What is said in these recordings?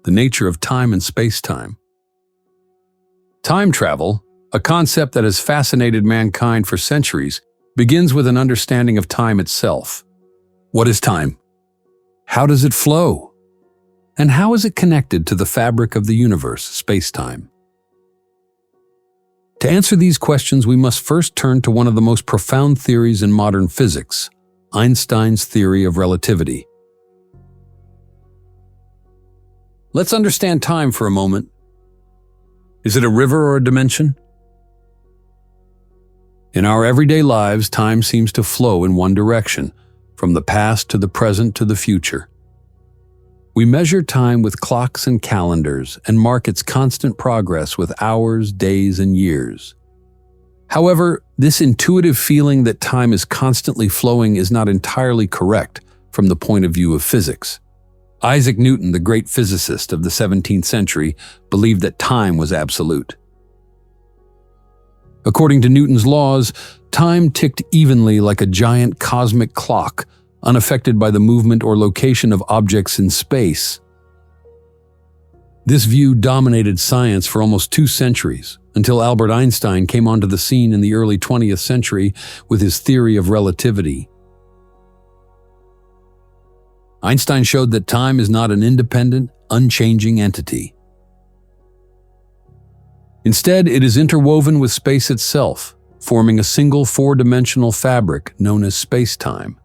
the nature of time and space-time. Time travel, a concept that has fascinated mankind for centuries, begins with an understanding of time itself. What is time? How does it flow? And how is it connected to the fabric of the universe, space-time? To answer these questions, we must first turn to one of the most profound theories in modern physics, Einstein's theory of relativity. Let's understand time for a moment. Is it a river or a dimension? In our everyday lives, time seems to flow in one direction, from the past to the present to the future. We measure time with clocks and calendars and mark its constant progress with hours, days, and years. However, this intuitive feeling that time is constantly flowing is not entirely correct from the point of view of physics. Isaac Newton, the great physicist of the 17th century, believed that time was absolute. According to Newton's laws, time ticked evenly like a giant cosmic clock, unaffected by the movement or location of objects in space. This view dominated science for almost 2 centuries, until Albert Einstein came onto the scene in the early 20th century with his theory of relativity. Einstein showed that time is not an independent, unchanging entity. Instead, it is interwoven with space itself, forming a single 4-dimensional fabric known as space-time.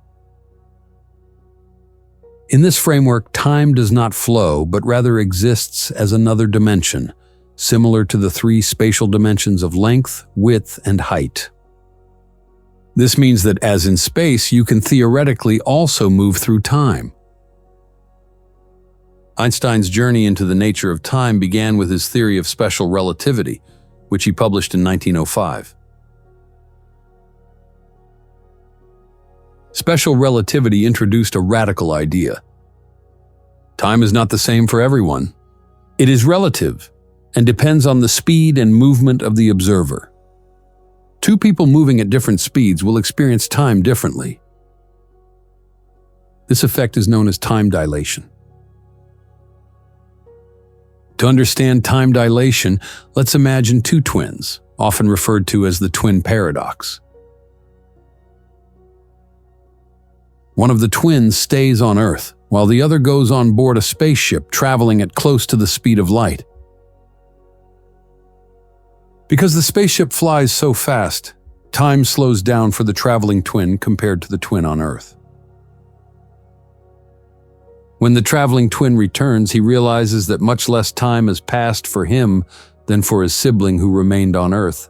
In this framework, time does not flow, but rather exists as another dimension, similar to the 3 spatial dimensions of length, width, and height. This means that, as in space, you can theoretically also move through time. Einstein's journey into the nature of time began with his theory of special relativity, which he published in 1905. Special relativity introduced a radical idea. Time is not the same for everyone. It is relative and depends on the speed and movement of the observer. 2 people moving at different speeds will experience time differently. This effect is known as time dilation. To understand time dilation, let's imagine 2 twins, often referred to as the twin paradox. One of the twins stays on Earth, while the other goes on board a spaceship traveling at close to the speed of light. Because the spaceship flies so fast, time slows down for the traveling twin compared to the twin on Earth. When the traveling twin returns, he realizes that much less time has passed for him than for his sibling who remained on Earth.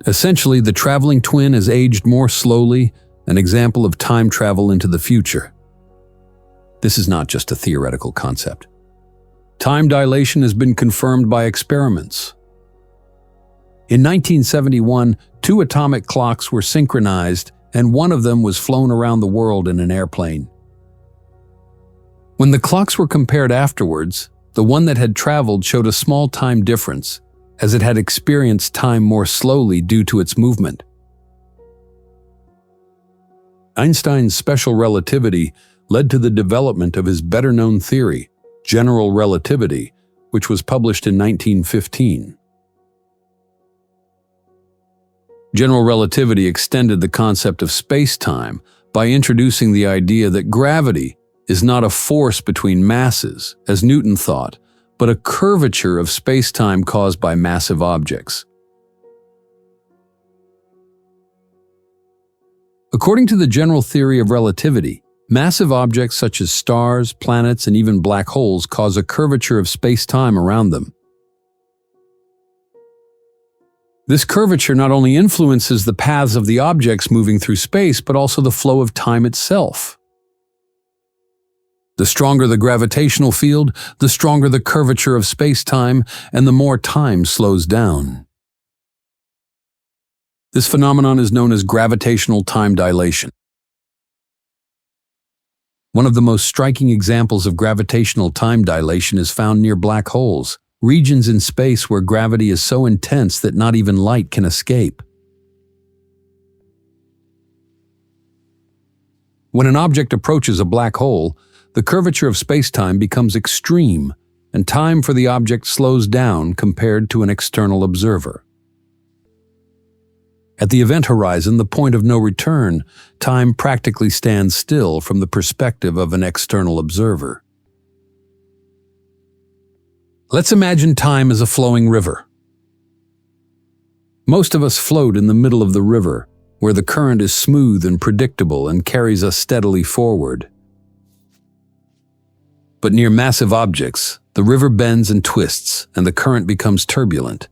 Essentially, the traveling twin has aged more slowly, an example of time travel into the future. This is not just a theoretical concept. Time dilation has been confirmed by experiments. In 1971, 2 atomic clocks were synchronized, and one of them was flown around the world in an airplane. When the clocks were compared afterwards, the one that had traveled showed a small time difference, as it had experienced time more slowly due to its movement. Einstein's special relativity led to the development of his better-known theory, general relativity, which was published in 1915. General relativity extended the concept of space-time by introducing the idea that gravity is not a force between masses, as Newton thought, but a curvature of space-time caused by massive objects. According to the general theory of relativity, massive objects such as stars, planets, and even black holes cause a curvature of space-time around them. This curvature not only influences the paths of the objects moving through space, but also the flow of time itself. The stronger the gravitational field, the stronger the curvature of space-time, and the more time slows down. This phenomenon is known as gravitational time dilation. One of the most striking examples of gravitational time dilation is found near black holes, regions in space where gravity is so intense that not even light can escape. When an object approaches a black hole, the curvature of space-time becomes extreme, and time for the object slows down compared to an external observer. At the event horizon, the point of no return, time practically stands still from the perspective of an external observer. Let's imagine time as a flowing river. Most of us float in the middle of the river, where the current is smooth and predictable and carries us steadily forward. But near massive objects, the river bends and twists, and the current becomes turbulent.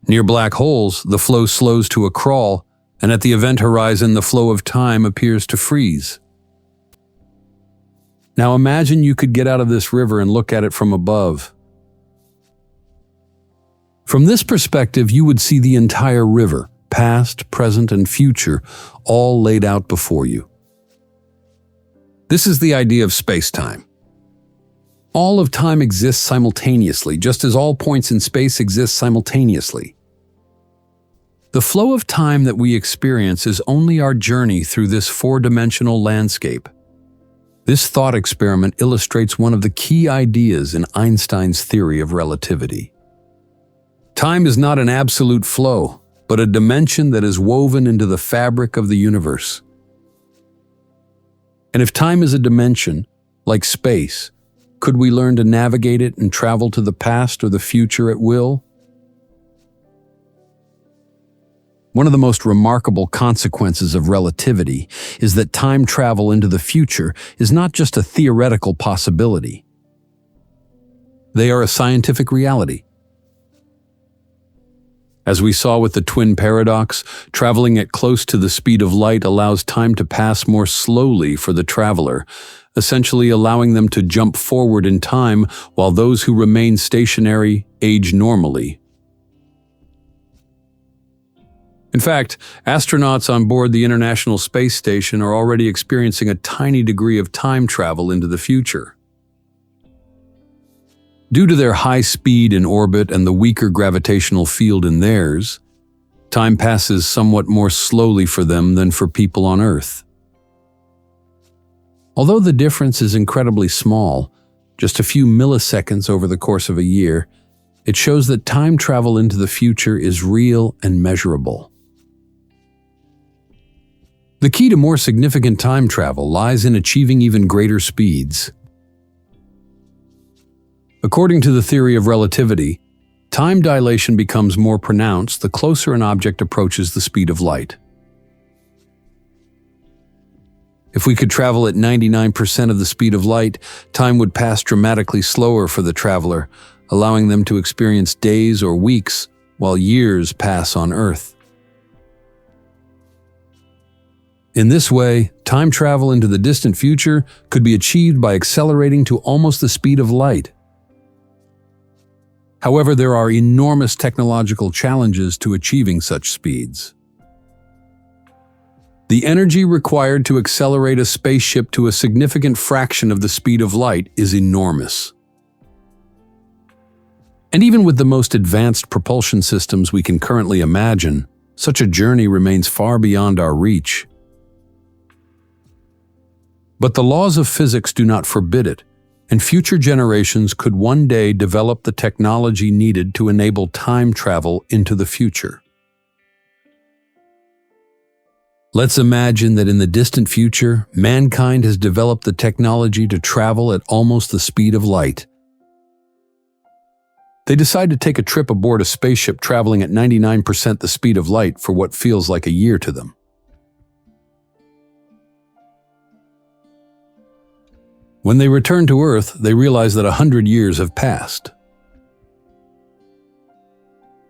Near black holes, the flow slows to a crawl, and at the event horizon, the flow of time appears to freeze. Now imagine you could get out of this river and look at it from above. From this perspective, you would see the entire river, past, present, and future, all laid out before you. This is the idea of space-time. All of time exists simultaneously, just as all points in space exist simultaneously. The flow of time that we experience is only our journey through this four-dimensional landscape. This thought experiment illustrates one of the key ideas in Einstein's theory of relativity. Time is not an absolute flow, but a dimension that is woven into the fabric of the universe. And if time is a dimension, like space, could we learn to navigate it and travel to the past or the future at will? One of the most remarkable consequences of relativity is that time travel into the future is not just a theoretical possibility. They are a scientific reality. As we saw with the twin paradox, traveling at close to the speed of light allows time to pass more slowly for the traveler, essentially allowing them to jump forward in time while those who remain stationary age normally. In fact, astronauts on board the International Space Station are already experiencing a tiny degree of time travel into the future. Due to their high speed in orbit and the weaker gravitational field in theirs, time passes somewhat more slowly for them than for people on Earth. Although the difference is incredibly small, just a few milliseconds over the course of a year, it shows that time travel into the future is real and measurable. The key to more significant time travel lies in achieving even greater speeds. According to the theory of relativity, time dilation becomes more pronounced the closer an object approaches the speed of light. If we could travel at 99% of the speed of light, time would pass dramatically slower for the traveler, allowing them to experience days or weeks while years pass on Earth. In this way, time travel into the distant future could be achieved by accelerating to almost the speed of light. However, there are enormous technological challenges to achieving such speeds. The energy required to accelerate a spaceship to a significant fraction of the speed of light is enormous. And even with the most advanced propulsion systems we can currently imagine, such a journey remains far beyond our reach. But the laws of physics do not forbid it, and future generations could one day develop the technology needed to enable time travel into the future. Let's imagine that in the distant future, mankind has developed the technology to travel at almost the speed of light. They decide to take a trip aboard a spaceship traveling at 99% the speed of light for what feels like a year to them. When they return to Earth, they realize that 100 years have passed.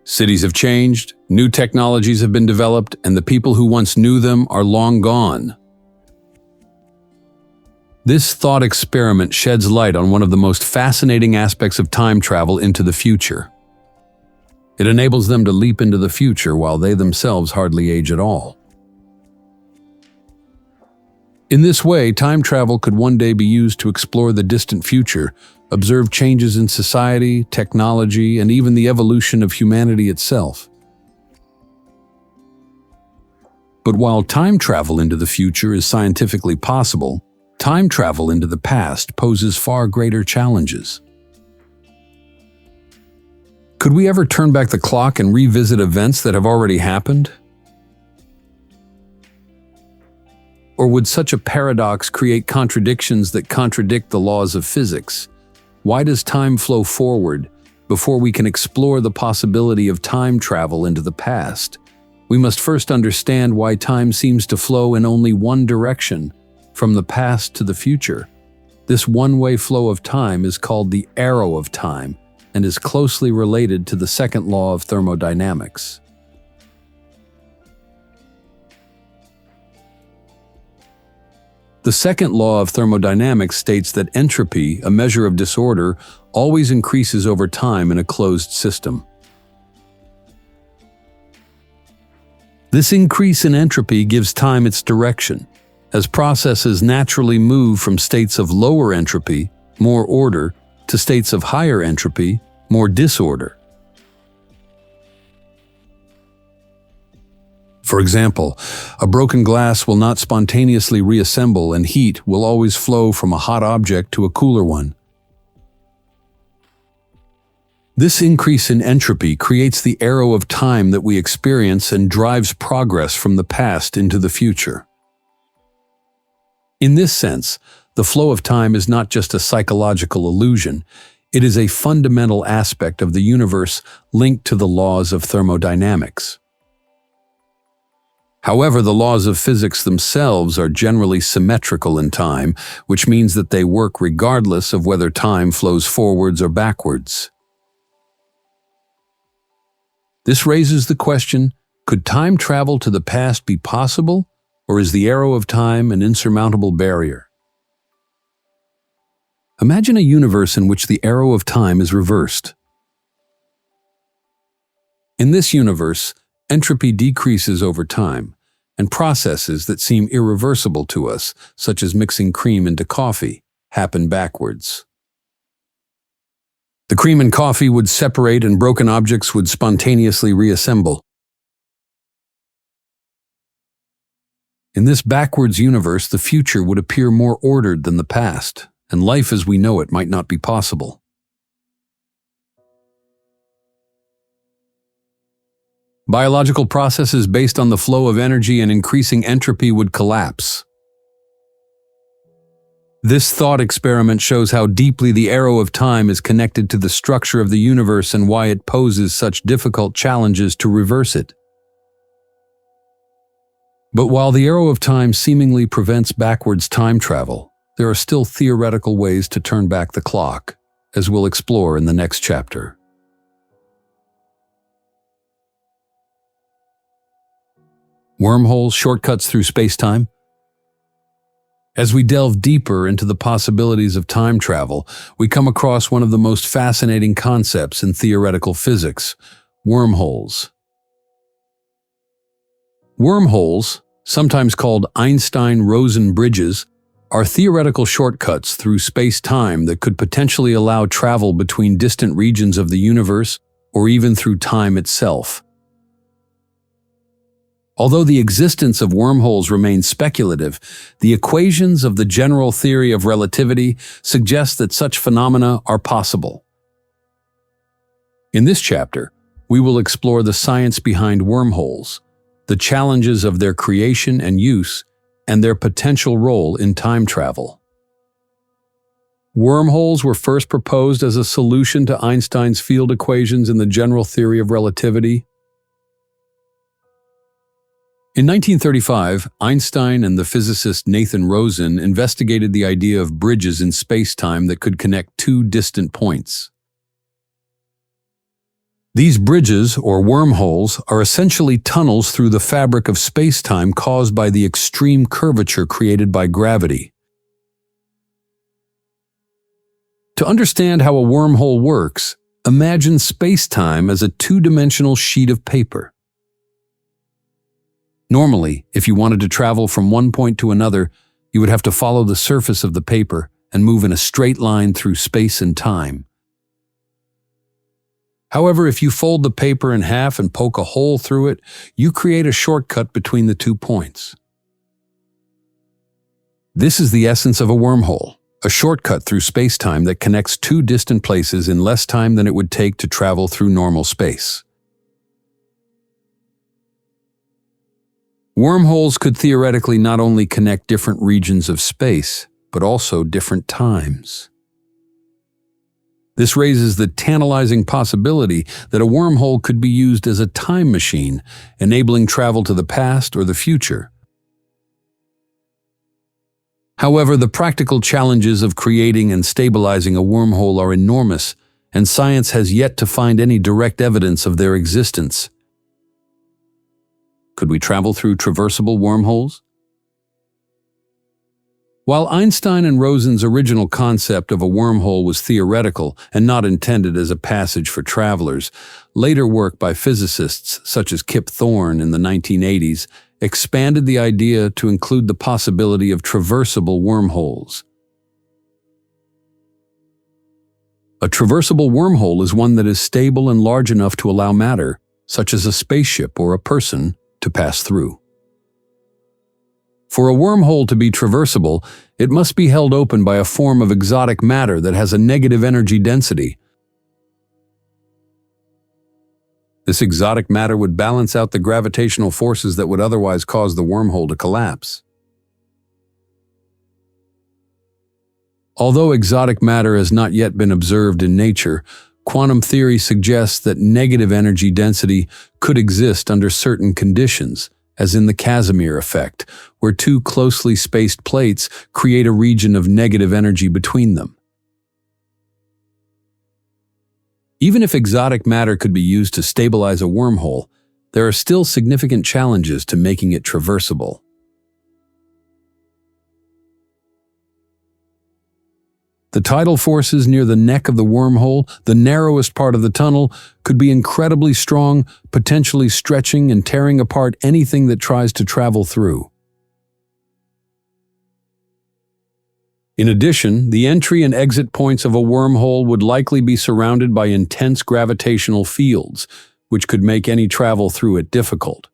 Cities have changed, new technologies have been developed, and the people who once knew them are long gone. This thought experiment sheds light on one of the most fascinating aspects of time travel into the future. It enables them to leap into the future while they themselves hardly age at all. In this way, time travel could one day be used to explore the distant future, observe changes in society, technology, and even the evolution of humanity itself. But while time travel into the future is scientifically possible, time travel into the past poses far greater challenges. Could we ever turn back the clock and revisit events that have already happened? Or would such a paradox create contradictions that contradict the laws of physics? Why does time flow forward before we can explore the possibility of time travel into the past? We must first understand why time seems to flow in only one direction, from the past to the future. This one-way flow of time is called the arrow of time and is closely related to the second law of thermodynamics. The second law of thermodynamics states that entropy, a measure of disorder, always increases over time in a closed system. This increase in entropy gives time its direction, as processes naturally move from states of lower entropy, more order, to states of higher entropy, more disorder. For example, a broken glass will not spontaneously reassemble, and heat will always flow from a hot object to a cooler one. This increase in entropy creates the arrow of time that we experience and drives progress from the past into the future. In this sense, the flow of time is not just a psychological illusion, it is a fundamental aspect of the universe linked to the laws of thermodynamics. However, the laws of physics themselves are generally symmetrical in time, which means that they work regardless of whether time flows forwards or backwards. This raises the question, could time travel to the past be possible, or is the arrow of time an insurmountable barrier? Imagine a universe in which the arrow of time is reversed. In this universe, entropy decreases over time, and processes that seem irreversible to us, such as mixing cream into coffee, happen backwards. The cream and coffee would separate and broken objects would spontaneously reassemble. In this backwards universe, the future would appear more ordered than the past, and life as we know it might not be possible. Biological processes based on the flow of energy and increasing entropy would collapse. This thought experiment shows how deeply the arrow of time is connected to the structure of the universe and why it poses such difficult challenges to reverse it. But while the arrow of time seemingly prevents backwards time travel, there are still theoretical ways to turn back the clock, as we'll explore in the next chapter. Wormholes, shortcuts through space-time. As we delve deeper into the possibilities of time travel, we come across one of the most fascinating concepts in theoretical physics: wormholes. Wormholes, sometimes called Einstein-Rosen bridges, are theoretical shortcuts through space-time that could potentially allow travel between distant regions of the universe or even through time itself. Although the existence of wormholes remains speculative, the equations of the general theory of relativity suggest that such phenomena are possible. In this chapter, we will explore the science behind wormholes, the challenges of their creation and use, and their potential role in time travel. Wormholes were first proposed as a solution to Einstein's field equations in the general theory of relativity. In 1935, Einstein and the physicist Nathan Rosen investigated the idea of bridges in space-time that could connect two distant points. These bridges, or wormholes, are essentially tunnels through the fabric of space-time caused by the extreme curvature created by gravity. To understand how a wormhole works, imagine space-time as a two-dimensional sheet of paper. Normally, if you wanted to travel from one point to another, you would have to follow the surface of the paper and move in a straight line through space and time. However, if you fold the paper in half and poke a hole through it, you create a shortcut between the 2 points. This is the essence of a wormhole, a shortcut through space-time that connects 2 distant places in less time than it would take to travel through normal space. Wormholes could theoretically not only connect different regions of space, but also different times. This raises the tantalizing possibility that a wormhole could be used as a time machine, enabling travel to the past or the future. However, the practical challenges of creating and stabilizing a wormhole are enormous, and science has yet to find any direct evidence of their existence. Could we travel through traversable wormholes? While Einstein and Rosen's original concept of a wormhole was theoretical and not intended as a passage for travelers, later work by physicists such as Kip Thorne in the 1980s expanded the idea to include the possibility of traversable wormholes. A traversable wormhole is one that is stable and large enough to allow matter, such as a spaceship or a person, to pass through. For a wormhole to be traversable, it must be held open by a form of exotic matter that has a negative energy density. This exotic matter would balance out the gravitational forces that would otherwise cause the wormhole to collapse. Although exotic matter has not yet been observed in nature, quantum theory suggests that negative energy density could exist under certain conditions, as in the Casimir effect, where 2 closely spaced plates create a region of negative energy between them. Even if exotic matter could be used to stabilize a wormhole, there are still significant challenges to making it traversable. The tidal forces near the neck of the wormhole, the narrowest part of the tunnel, could be incredibly strong, potentially stretching and tearing apart anything that tries to travel through. In addition, the entry and exit points of a wormhole would likely be surrounded by intense gravitational fields, which could make any travel through it difficult.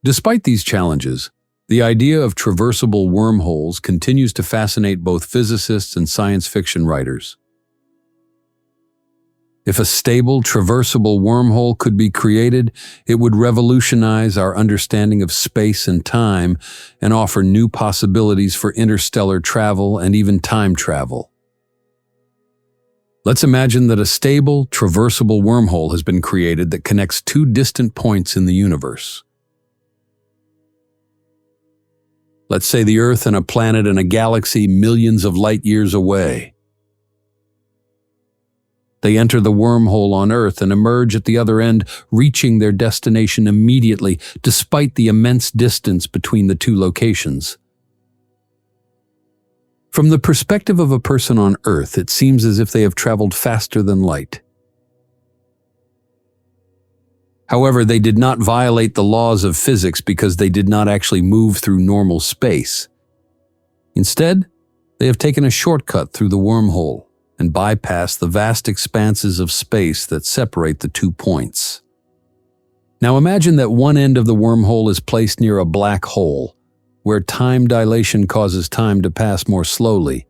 Despite these challenges, the idea of traversable wormholes continues to fascinate both physicists and science fiction writers. If a stable, traversable wormhole could be created, it would revolutionize our understanding of space and time and offer new possibilities for interstellar travel and even time travel. Let's imagine that a stable, traversable wormhole has been created that connects 2 distant points in the universe. Let's say the Earth and a planet in a galaxy millions of light years away. They enter the wormhole on Earth and emerge at the other end, reaching their destination immediately, despite the immense distance between the 2 locations. From the perspective of a person on Earth, it seems as if they have traveled faster than light. However, they did not violate the laws of physics because they did not actually move through normal space. Instead, they have taken a shortcut through the wormhole and bypassed the vast expanses of space that separate the 2 points. Now imagine that one end of the wormhole is placed near a black hole, where time dilation causes time to pass more slowly.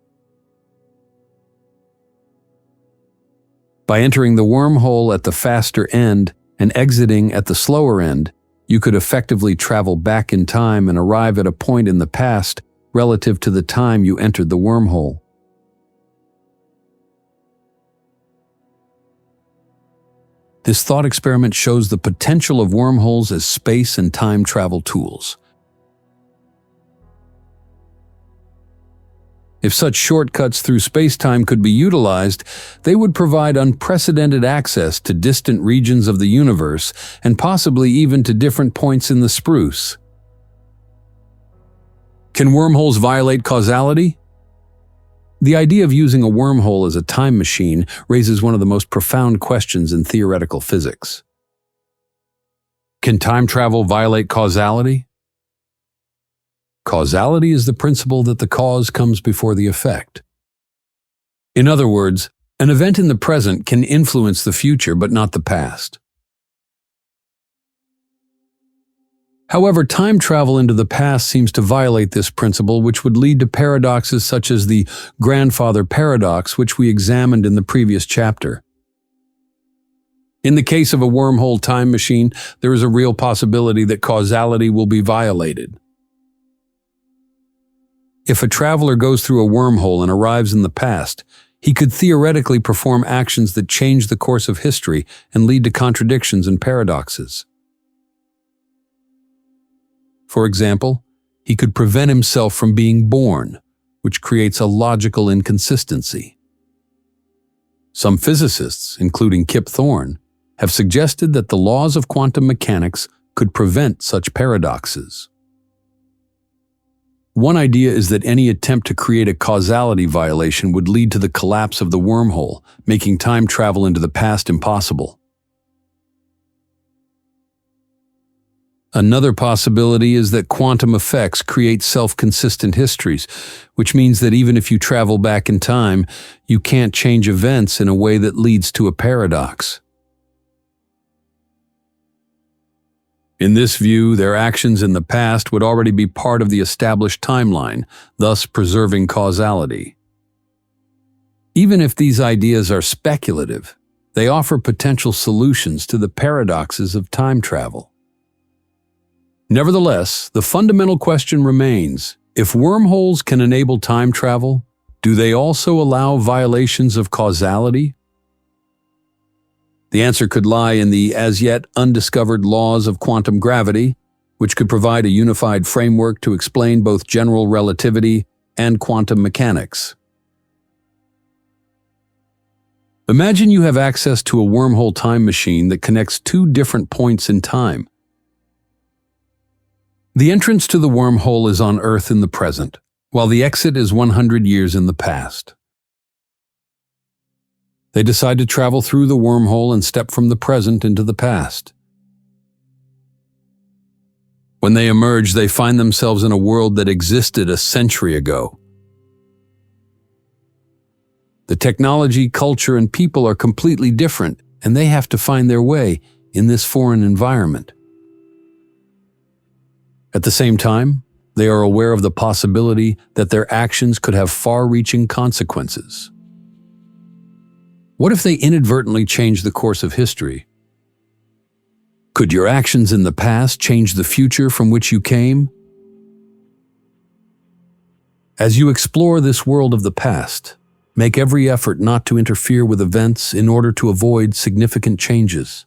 By entering the wormhole at the faster end and exiting at the slower end, you could effectively travel back in time and arrive at a point in the past relative to the time you entered the wormhole. This thought experiment shows the potential of wormholes as space and time travel tools. If such shortcuts through space-time could be utilized, they would provide unprecedented access to distant regions of the universe and possibly even to different points in the spruce. Can wormholes violate causality? The idea of using a wormhole as a time machine raises one of the most profound questions in theoretical physics. Can time travel violate causality? Causality is the principle that the cause comes before the effect. In other words, An event in the present can influence the future, but not the past. However, time travel into the past seems to violate this principle, which would lead to paradoxes such as the grandfather paradox, which we examined in the previous chapter. In the case of a wormhole time machine, there is a real possibility that causality will be violated. If a traveler goes through a wormhole and arrives in the past, he could theoretically perform actions that change the course of history and lead to contradictions and paradoxes. For example, he could prevent himself from being born, which creates a logical inconsistency. Some physicists, including Kip Thorne, have suggested that the laws of quantum mechanics could prevent such paradoxes. One idea is that any attempt to create a causality violation would lead to the collapse of the wormhole, making time travel into the past impossible. Another possibility is that quantum effects create self-consistent histories, which means that even if you travel back in time, you can't change events in a way that leads to a paradox. In this view, their actions in the past would already be part of the established timeline, thus preserving causality. Even if these ideas are speculative, they offer potential solutions to the paradoxes of time travel. Nevertheless, the fundamental question remains, if wormholes can enable time travel, do they also allow violations of causality? The answer could lie in the as-yet undiscovered laws of quantum gravity, which could provide a unified framework to explain both general relativity and quantum mechanics. Imagine you have access to a wormhole time machine that connects two different points in time. The entrance to the wormhole is on Earth in the present, while the exit is 100 years in the past. They decide to travel through the wormhole and step from the present into the past. When they emerge, they find themselves in a world that existed a century ago. The technology, culture, and people are completely different, and they have to find their way in this foreign environment. At the same time, they are aware of the possibility that their actions could have far-reaching consequences. What if they inadvertently change the course of history? Could your actions in the past change the future from which you came? As you explore this world of the past, make every effort not to interfere with events in order to avoid significant changes.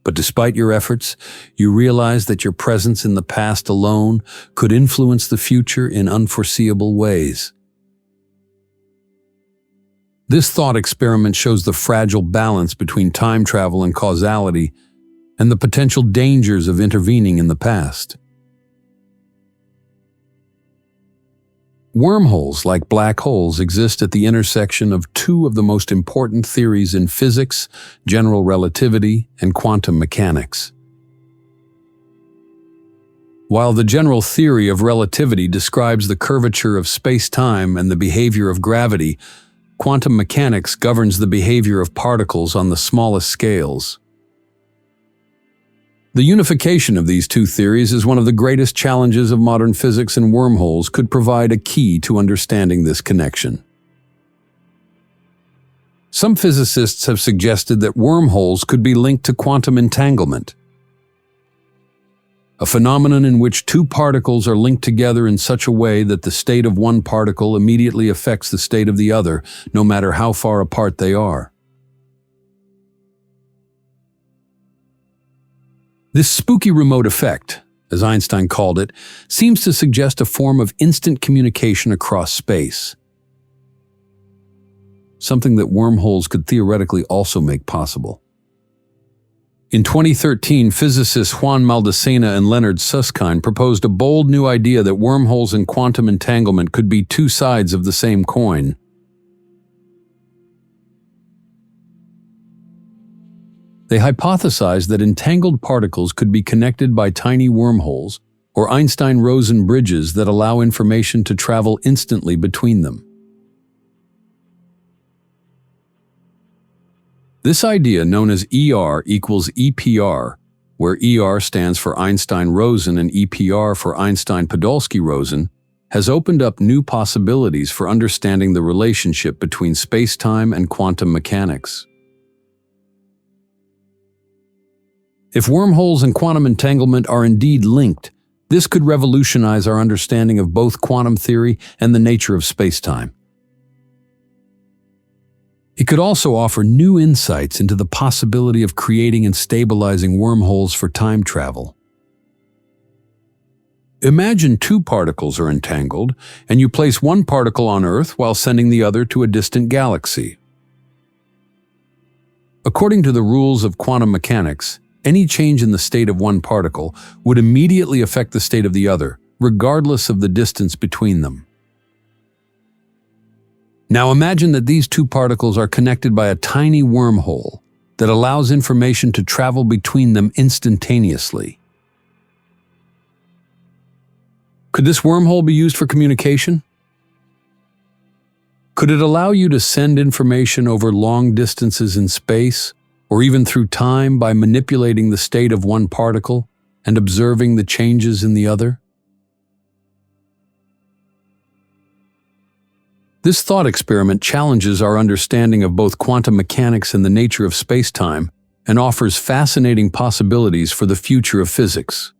But despite your efforts, you realize that your presence in the past alone could influence the future in unforeseeable ways. This thought experiment shows the fragile balance between time travel and causality, and the potential dangers of intervening in the past. Wormholes, like black holes, exist at the intersection of two of the most important theories in physics, general relativity, and quantum mechanics. While the general theory of relativity describes the curvature of space-time and the behavior of gravity, quantum mechanics governs the behavior of particles on the smallest scales. The unification of these two theories is one of the greatest challenges of modern physics, and wormholes could provide a key to understanding this connection. Some physicists have suggested that wormholes could be linked to quantum entanglement, a phenomenon in which two particles are linked together in such a way that the state of one particle immediately affects the state of the other, no matter how far apart they are. This spooky remote effect, as Einstein called it, seems to suggest a form of instant communication across space, something that wormholes could theoretically also make possible. In 2013, physicists Juan Maldacena and Leonard Susskind proposed a bold new idea that wormholes and quantum entanglement could be two sides of the same coin. They hypothesized that entangled particles could be connected by tiny wormholes or Einstein-Rosen bridges that allow information to travel instantly between them. This idea, known as ER equals EPR, where ER stands for Einstein-Rosen and EPR for Einstein-Podolsky-Rosen, has opened up new possibilities for understanding the relationship between space-time and quantum mechanics. If wormholes and quantum entanglement are indeed linked, this could revolutionize our understanding of both quantum theory and the nature of space-time. It could also offer new insights into the possibility of creating and stabilizing wormholes for time travel. Imagine two particles are entangled, and you place one particle on Earth while sending the other to a distant galaxy. According to the rules of quantum mechanics, any change in the state of one particle would immediately affect the state of the other, regardless of the distance between them. Now imagine that these two particles are connected by a tiny wormhole that allows information to travel between them instantaneously. Could this wormhole be used for communication? Could it allow you to send information over long distances in space, or even through time by manipulating the state of one particle and observing the changes in the other? This thought experiment challenges our understanding of both quantum mechanics and the nature of space-time and offers fascinating possibilities for the future of physics.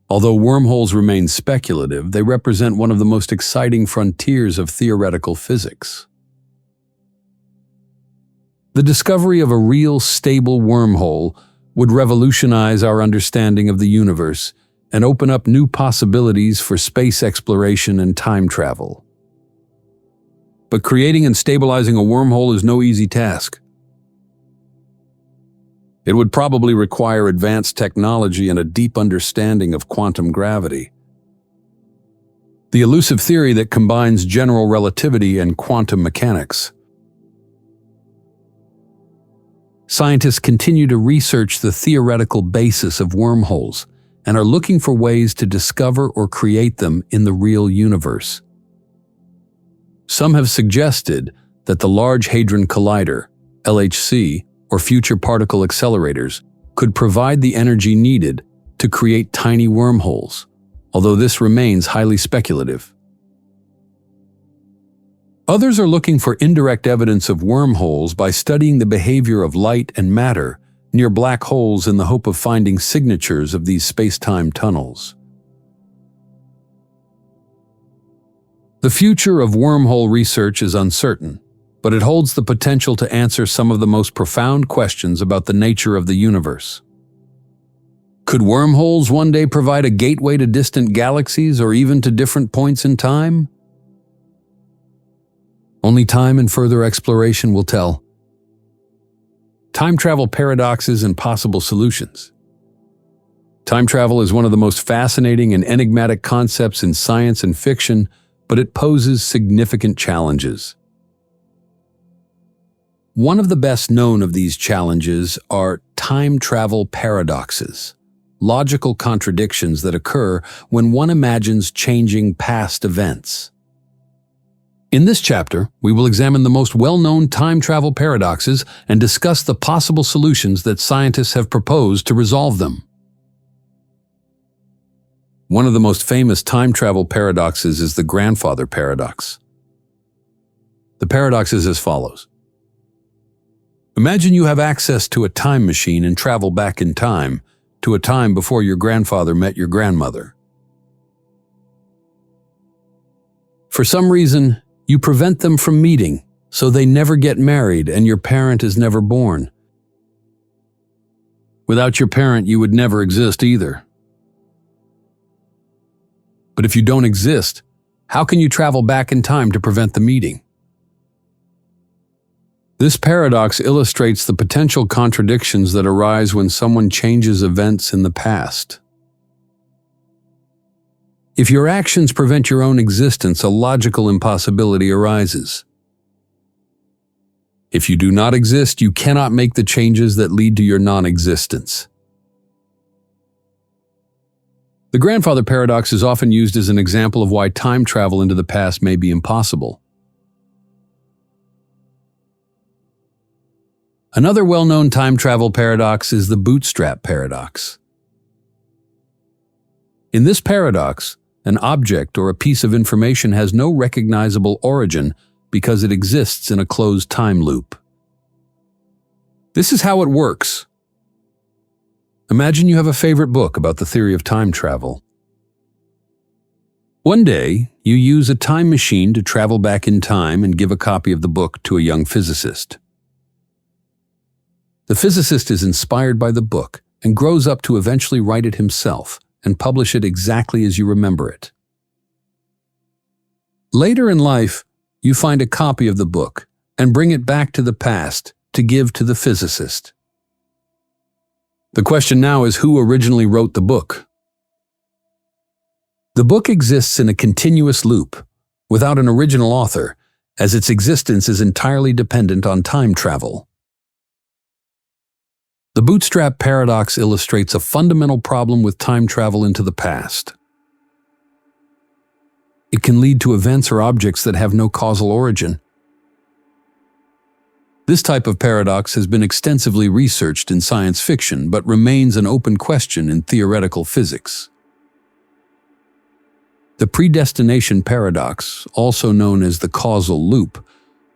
Although wormholes remain speculative, they represent one of the most exciting frontiers of theoretical physics. The discovery of a real, stable wormhole would revolutionize our understanding of the universe and open up new possibilities for space exploration and time travel. But creating and stabilizing a wormhole is no easy task. It would probably require advanced technology and a deep understanding of quantum gravity, the elusive theory that combines general relativity and quantum mechanics. Scientists continue to research the theoretical basis of wormholes and are looking for ways to discover or create them in the real universe. Some have suggested that the Large Hadron Collider, LHC, or future particle accelerators could provide the energy needed to create tiny wormholes, although this remains highly speculative. Others are looking for indirect evidence of wormholes by studying the behavior of light and matter near black holes in the hope of finding signatures of these space-time tunnels. The future of wormhole research is uncertain, but it holds the potential to answer some of the most profound questions about the nature of the universe. Could wormholes one day provide a gateway to distant galaxies or even to different points in time? Only time and further exploration will tell. Time travel paradoxes and possible solutions. Time travel is one of the most fascinating and enigmatic concepts in science and fiction, but it poses significant challenges. One of the best known of these challenges are time travel paradoxes, logical contradictions that occur when one imagines changing past events. In this chapter, we will examine the most well-known time travel paradoxes and discuss the possible solutions that scientists have proposed to resolve them. One of the most famous time travel paradoxes is the grandfather paradox. The paradox is as follows. Imagine you have access to a time machine and travel back in time to a time before your grandfather met your grandmother. For some reason, you prevent them from meeting, so they never get married and your parent is never born. Without your parent, you would never exist either. But if you don't exist, how can you travel back in time to prevent the meeting? This paradox illustrates the potential contradictions that arise when someone changes events in the past. If your actions prevent your own existence, a logical impossibility arises. If you do not exist, you cannot make the changes that lead to your non-existence. The grandfather paradox is often used as an example of why time travel into the past may be impossible. Another well-known time travel paradox is the bootstrap paradox. In this paradox, an object or a piece of information has no recognizable origin because it exists in a closed time loop. This is how it works. Imagine you have a favorite book about the theory of time travel. One day, you use a time machine to travel back in time and give a copy of the book to a young physicist. The physicist is inspired by the book and grows up to eventually write it himself and publish it exactly as you remember it. Later in life, you find a copy of the book and bring it back to the past to give to the physicist. The question now is, who originally wrote the book? The book exists in a continuous loop, without an original author, as its existence is entirely dependent on time travel. The bootstrap paradox illustrates a fundamental problem with time travel into the past. It can lead to events or objects that have no causal origin. This type of paradox has been extensively researched in science fiction, but remains an open question in theoretical physics. The predestination paradox, also known as the causal loop,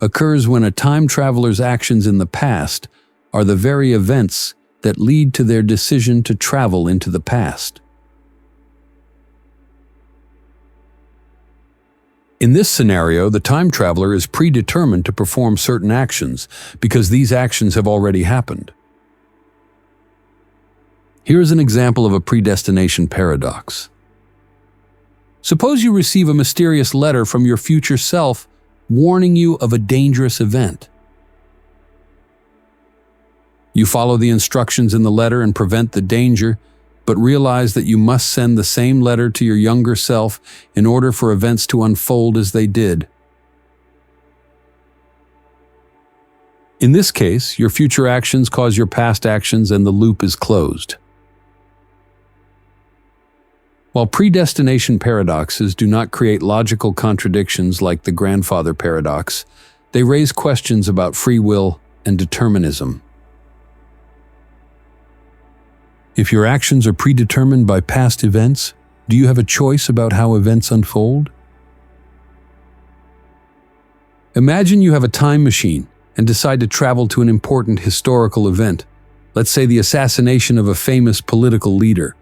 occurs when a time traveler's actions in the past are the very events that lead to their decision to travel into the past. In this scenario, the time traveler is predetermined to perform certain actions because these actions have already happened. Here is an example of a predestination paradox. Suppose you receive a mysterious letter from your future self warning you of a dangerous event. You follow the instructions in the letter and prevent the danger, but realize that you must send the same letter to your younger self in order for events to unfold as they did. In this case, your future actions cause your past actions and the loop is closed. While predestination paradoxes do not create logical contradictions like the grandfather paradox, they raise questions about free will and determinism. If your actions are predetermined by past events, do you have a choice about how events unfold? Imagine you have a time machine and decide to travel to an important historical event, let's say the assassination of a famous political leader.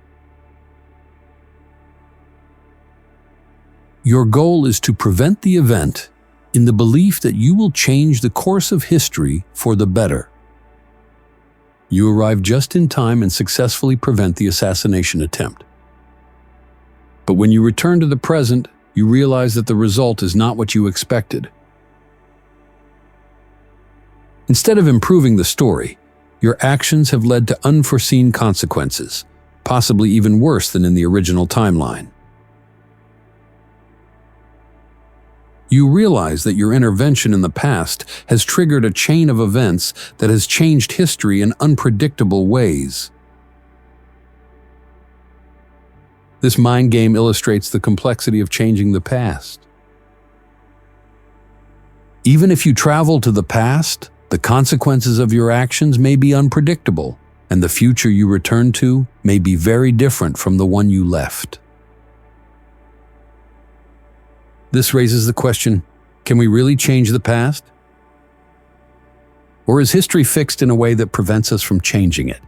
Your goal is to prevent the event in the belief that you will change the course of history for the better. You arrive just in time and successfully prevent the assassination attempt. But when you return to the present, you realize that the result is not what you expected. Instead of improving the story, your actions have led to unforeseen consequences, possibly even worse than in the original timeline. You realize that your intervention in the past has triggered a chain of events that has changed history in unpredictable ways. This mind game illustrates the complexity of changing the past. Even if you travel to the past, the consequences of your actions may be unpredictable, and the future you return to may be very different from the one you left. This raises the question, can we really change the past? Or is history fixed in a way that prevents us from changing it?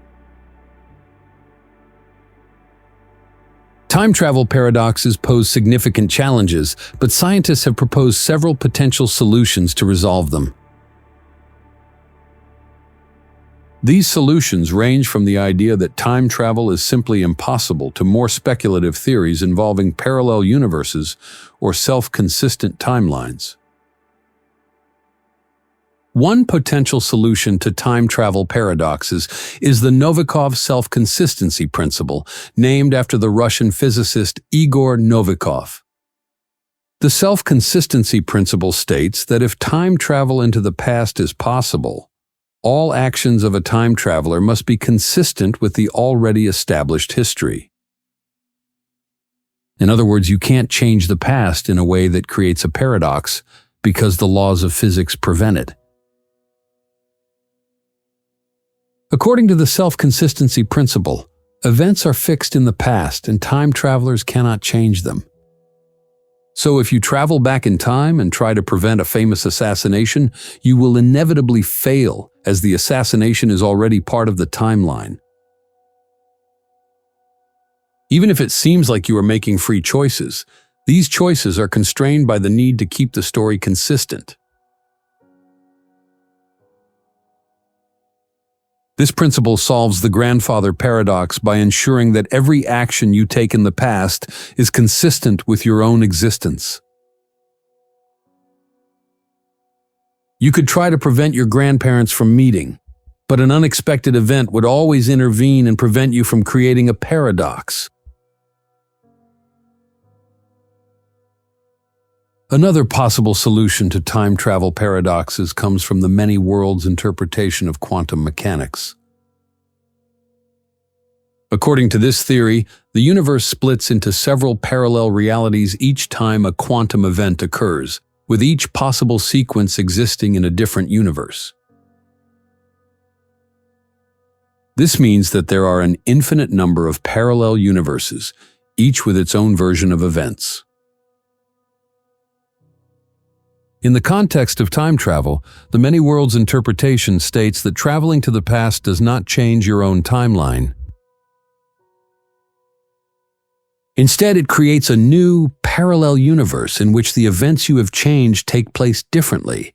Time travel paradoxes pose significant challenges, but scientists have proposed several potential solutions to resolve them. These solutions range from the idea that time travel is simply impossible to more speculative theories involving parallel universes or self-consistent timelines. One potential solution to time travel paradoxes is the Novikov self-consistency principle, named after the Russian physicist Igor Novikov. The self-consistency principle states that if time travel into the past is possible, all actions of a time traveler must be consistent with the already established history. In other words, you can't change the past in a way that creates a paradox because the laws of physics prevent it. According to the self-consistency principle, events are fixed in the past and time travelers cannot change them. So if you travel back in time and try to prevent a famous assassination, you will inevitably fail, as the assassination is already part of the timeline. Even if it seems like you are making free choices, these choices are constrained by the need to keep the story consistent. This principle solves the grandfather paradox by ensuring that every action you take in the past is consistent with your own existence. You could try to prevent your grandparents from meeting, but an unexpected event would always intervene and prevent you from creating a paradox. Another possible solution to time travel paradoxes comes from the many worlds interpretation of quantum mechanics. According to this theory, the universe splits into several parallel realities each time a quantum event occurs, with each possible sequence existing in a different universe. This means that there are an infinite number of parallel universes, each with its own version of events. In the context of time travel, the many worlds interpretation states that traveling to the past does not change your own timeline. Instead, it creates a new, parallel universe in which the events you have changed take place differently.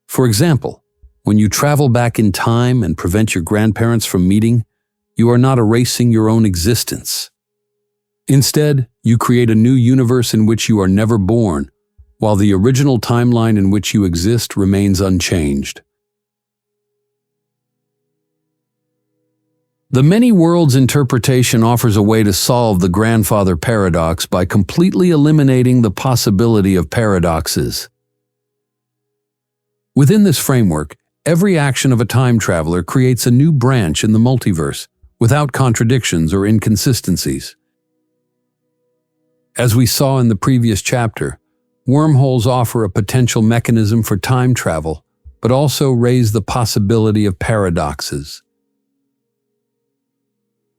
For example, when you travel back in time and prevent your grandparents from meeting, you are not erasing your own existence. Instead, you create a new universe in which you are never born, while the original timeline in which you exist remains unchanged. The many worlds interpretation offers a way to solve the grandfather paradox by completely eliminating the possibility of paradoxes. Within this framework, every action of a time traveler creates a new branch in the multiverse, without contradictions or inconsistencies. As we saw in the previous chapter, wormholes offer a potential mechanism for time travel, but also raise the possibility of paradoxes.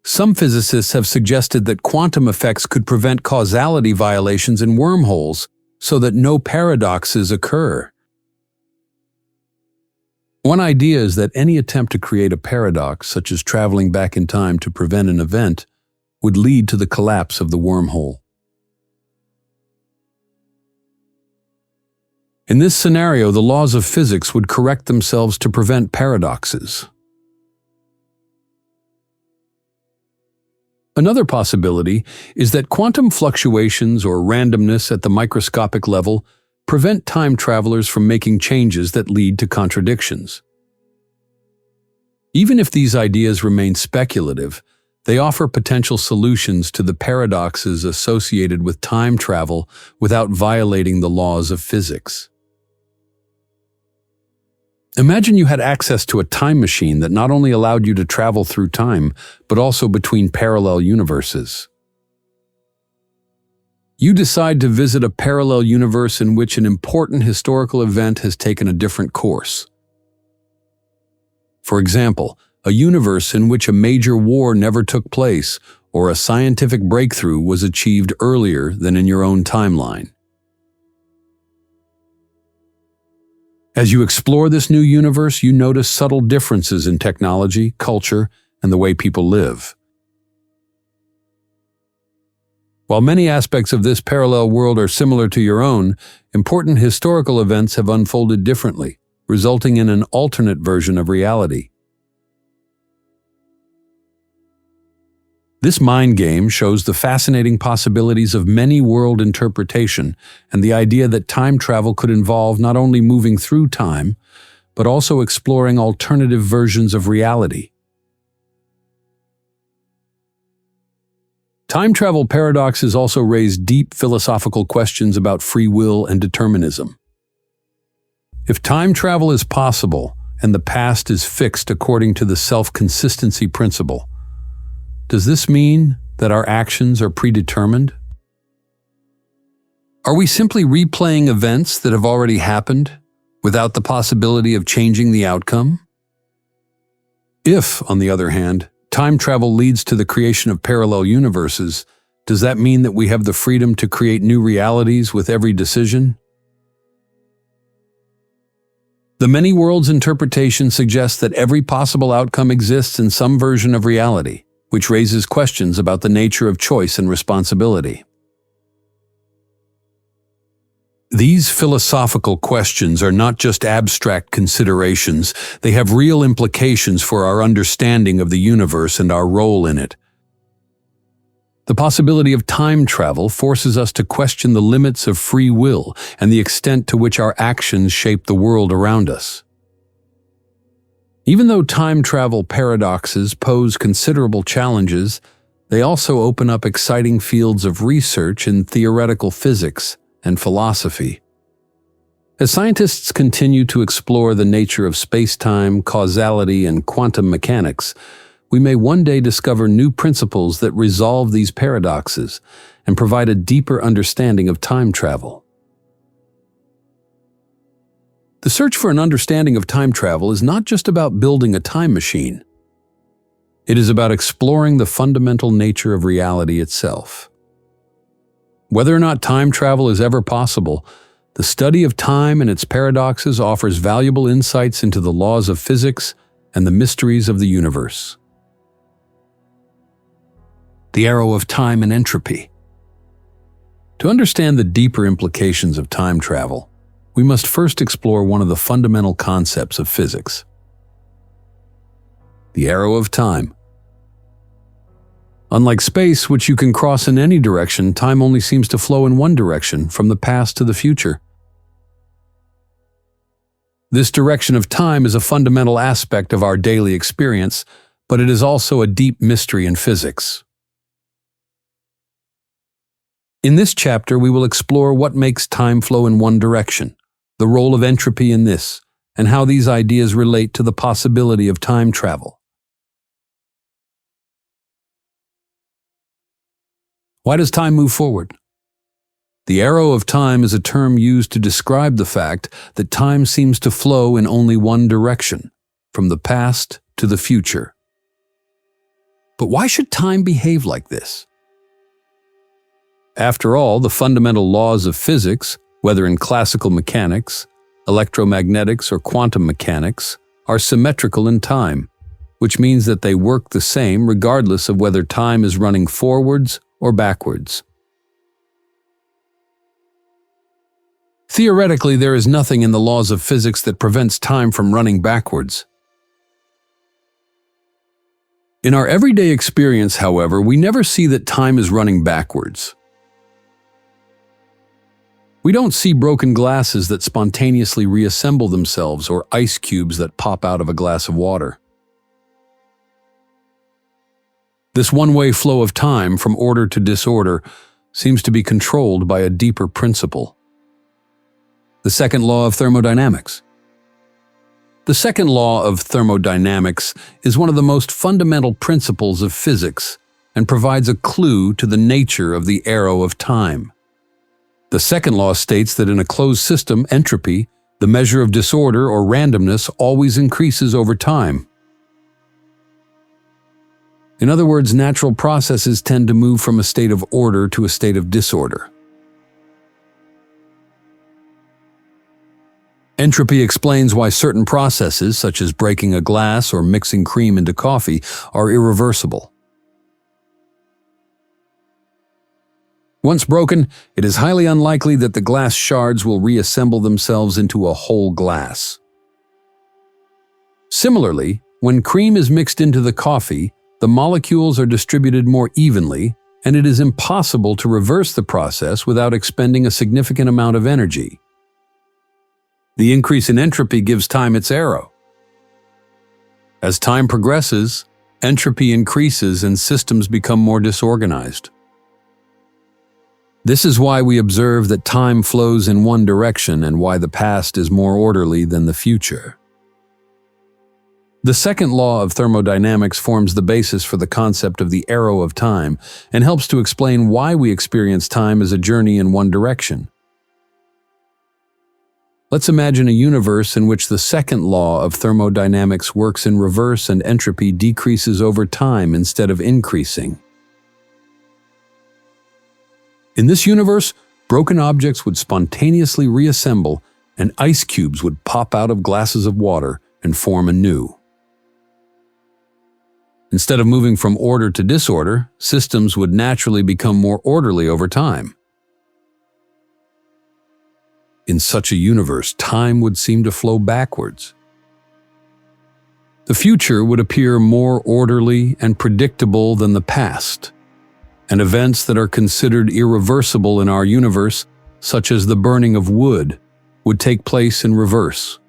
Some physicists have suggested that quantum effects could prevent causality violations in wormholes so that no paradoxes occur. One idea is that any attempt to create a paradox, such as traveling back in time to prevent an event, would lead to the collapse of the wormhole. In this scenario, the laws of physics would correct themselves to prevent paradoxes. Another possibility is that quantum fluctuations or randomness at the microscopic level prevent time travelers from making changes that lead to contradictions. Even if these ideas remain speculative, they offer potential solutions to the paradoxes associated with time travel without violating the laws of physics. Imagine you had access to a time machine that not only allowed you to travel through time, but also between parallel universes. You decide to visit a parallel universe in which an important historical event has taken a different course. For example, a universe in which a major war never took place, or a scientific breakthrough was achieved earlier than in your own timeline. As you explore this new universe, you notice subtle differences in technology, culture, and the way people live. While many aspects of this parallel world are similar to your own, important historical events have unfolded differently, resulting in an alternate version of reality. This mind game shows the fascinating possibilities of many world interpretation and the idea that time travel could involve not only moving through time, but also exploring alternative versions of reality. Time travel paradoxes also raise deep philosophical questions about free will and determinism. If time travel is possible and the past is fixed according to the self-consistency principle, does this mean that our actions are predetermined? Are we simply replaying events that have already happened, without the possibility of changing the outcome? If, on the other hand, time travel leads to the creation of parallel universes, does that mean that we have the freedom to create new realities with every decision? The many worlds interpretation suggests that every possible outcome exists in some version of reality, which raises questions about the nature of choice and responsibility. These philosophical questions are not just abstract considerations, they have real implications for our understanding of the universe and our role in it. The possibility of time travel forces us to question the limits of free will and the extent to which our actions shape the world around us. Even though time travel paradoxes pose considerable challenges, they also open up exciting fields of research in theoretical physics and philosophy. As scientists continue to explore the nature of space-time, causality, and quantum mechanics, we may one day discover new principles that resolve these paradoxes and provide a deeper understanding of time travel. The search for an understanding of time travel is not just about building a time machine. It is about exploring the fundamental nature of reality itself. Whether or not time travel is ever possible, the study of time and its paradoxes offers valuable insights into the laws of physics and the mysteries of the universe. The arrow of time and entropy. To understand the deeper implications of time travel, we must first explore one of the fundamental concepts of physics: the arrow of time. Unlike space, which you can cross in any direction, time only seems to flow in one direction, from the past to the future. This direction of time is a fundamental aspect of our daily experience, but it is also a deep mystery in physics. In this chapter, we will explore what makes time flow in one direction, the role of entropy in this, and how these ideas relate to the possibility of time travel. Why does time move forward? The arrow of time is a term used to describe the fact that time seems to flow in only one direction, from the past to the future. But why should time behave like this? After all, the fundamental laws of physics, whether in classical mechanics, electromagnetics, or quantum mechanics, are symmetrical in time, which means that they work the same regardless of whether time is running forwards or backwards. Theoretically, there is nothing in the laws of physics that prevents time from running backwards. In our everyday experience, however, we never see that time is running backwards. We don't see broken glasses that spontaneously reassemble themselves or ice cubes that pop out of a glass of water. This one-way flow of time from order to disorder seems to be controlled by a deeper principle: the second law of thermodynamics. The second law of thermodynamics is one of the most fundamental principles of physics and provides a clue to the nature of the arrow of time. The second law states that in a closed system, entropy, the measure of disorder or randomness, always increases over time. In other words, natural processes tend to move from a state of order to a state of disorder. Entropy explains why certain processes, such as breaking a glass or mixing cream into coffee, are irreversible. Once broken, it is highly unlikely that the glass shards will reassemble themselves into a whole glass. Similarly, when cream is mixed into the coffee, the molecules are distributed more evenly, and it is impossible to reverse the process without expending a significant amount of energy. The increase in entropy gives time its arrow. As time progresses, entropy increases and systems become more disorganized. This is why we observe that time flows in one direction and why the past is more orderly than the future. The second law of thermodynamics forms the basis for the concept of the arrow of time and helps to explain why we experience time as a journey in one direction. Let's imagine a universe in which the second law of thermodynamics works in reverse and entropy decreases over time instead of increasing. In this universe, broken objects would spontaneously reassemble, and ice cubes would pop out of glasses of water and form anew. Instead of moving from order to disorder, systems would naturally become more orderly over time. In such a universe, time would seem to flow backwards. The future would appear more orderly and predictable than the past, and events that are considered irreversible in our universe, such as the burning of wood, would take place in reverse.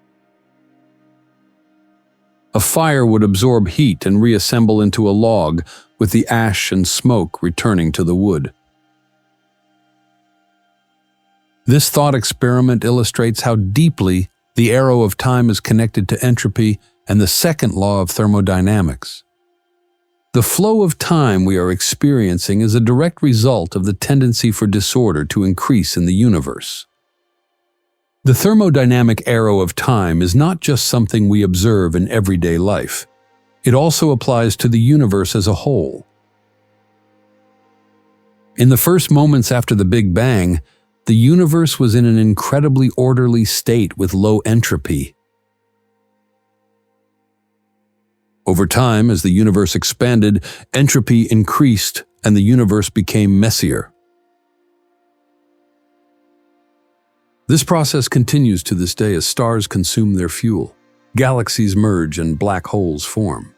A fire would absorb heat and reassemble into a log, with the ash and smoke returning to the wood. This thought experiment illustrates how deeply the arrow of time is connected to entropy and the second law of thermodynamics. The flow of time we are experiencing is a direct result of the tendency for disorder to increase in the universe. The thermodynamic arrow of time is not just something we observe in everyday life. It also applies to the universe as a whole. In the first moments after the Big Bang, the universe was in an incredibly orderly state with low entropy. Over time, as the universe expanded, entropy increased and the universe became messier. This process continues to this day as stars consume their fuel, galaxies merge, and black holes form.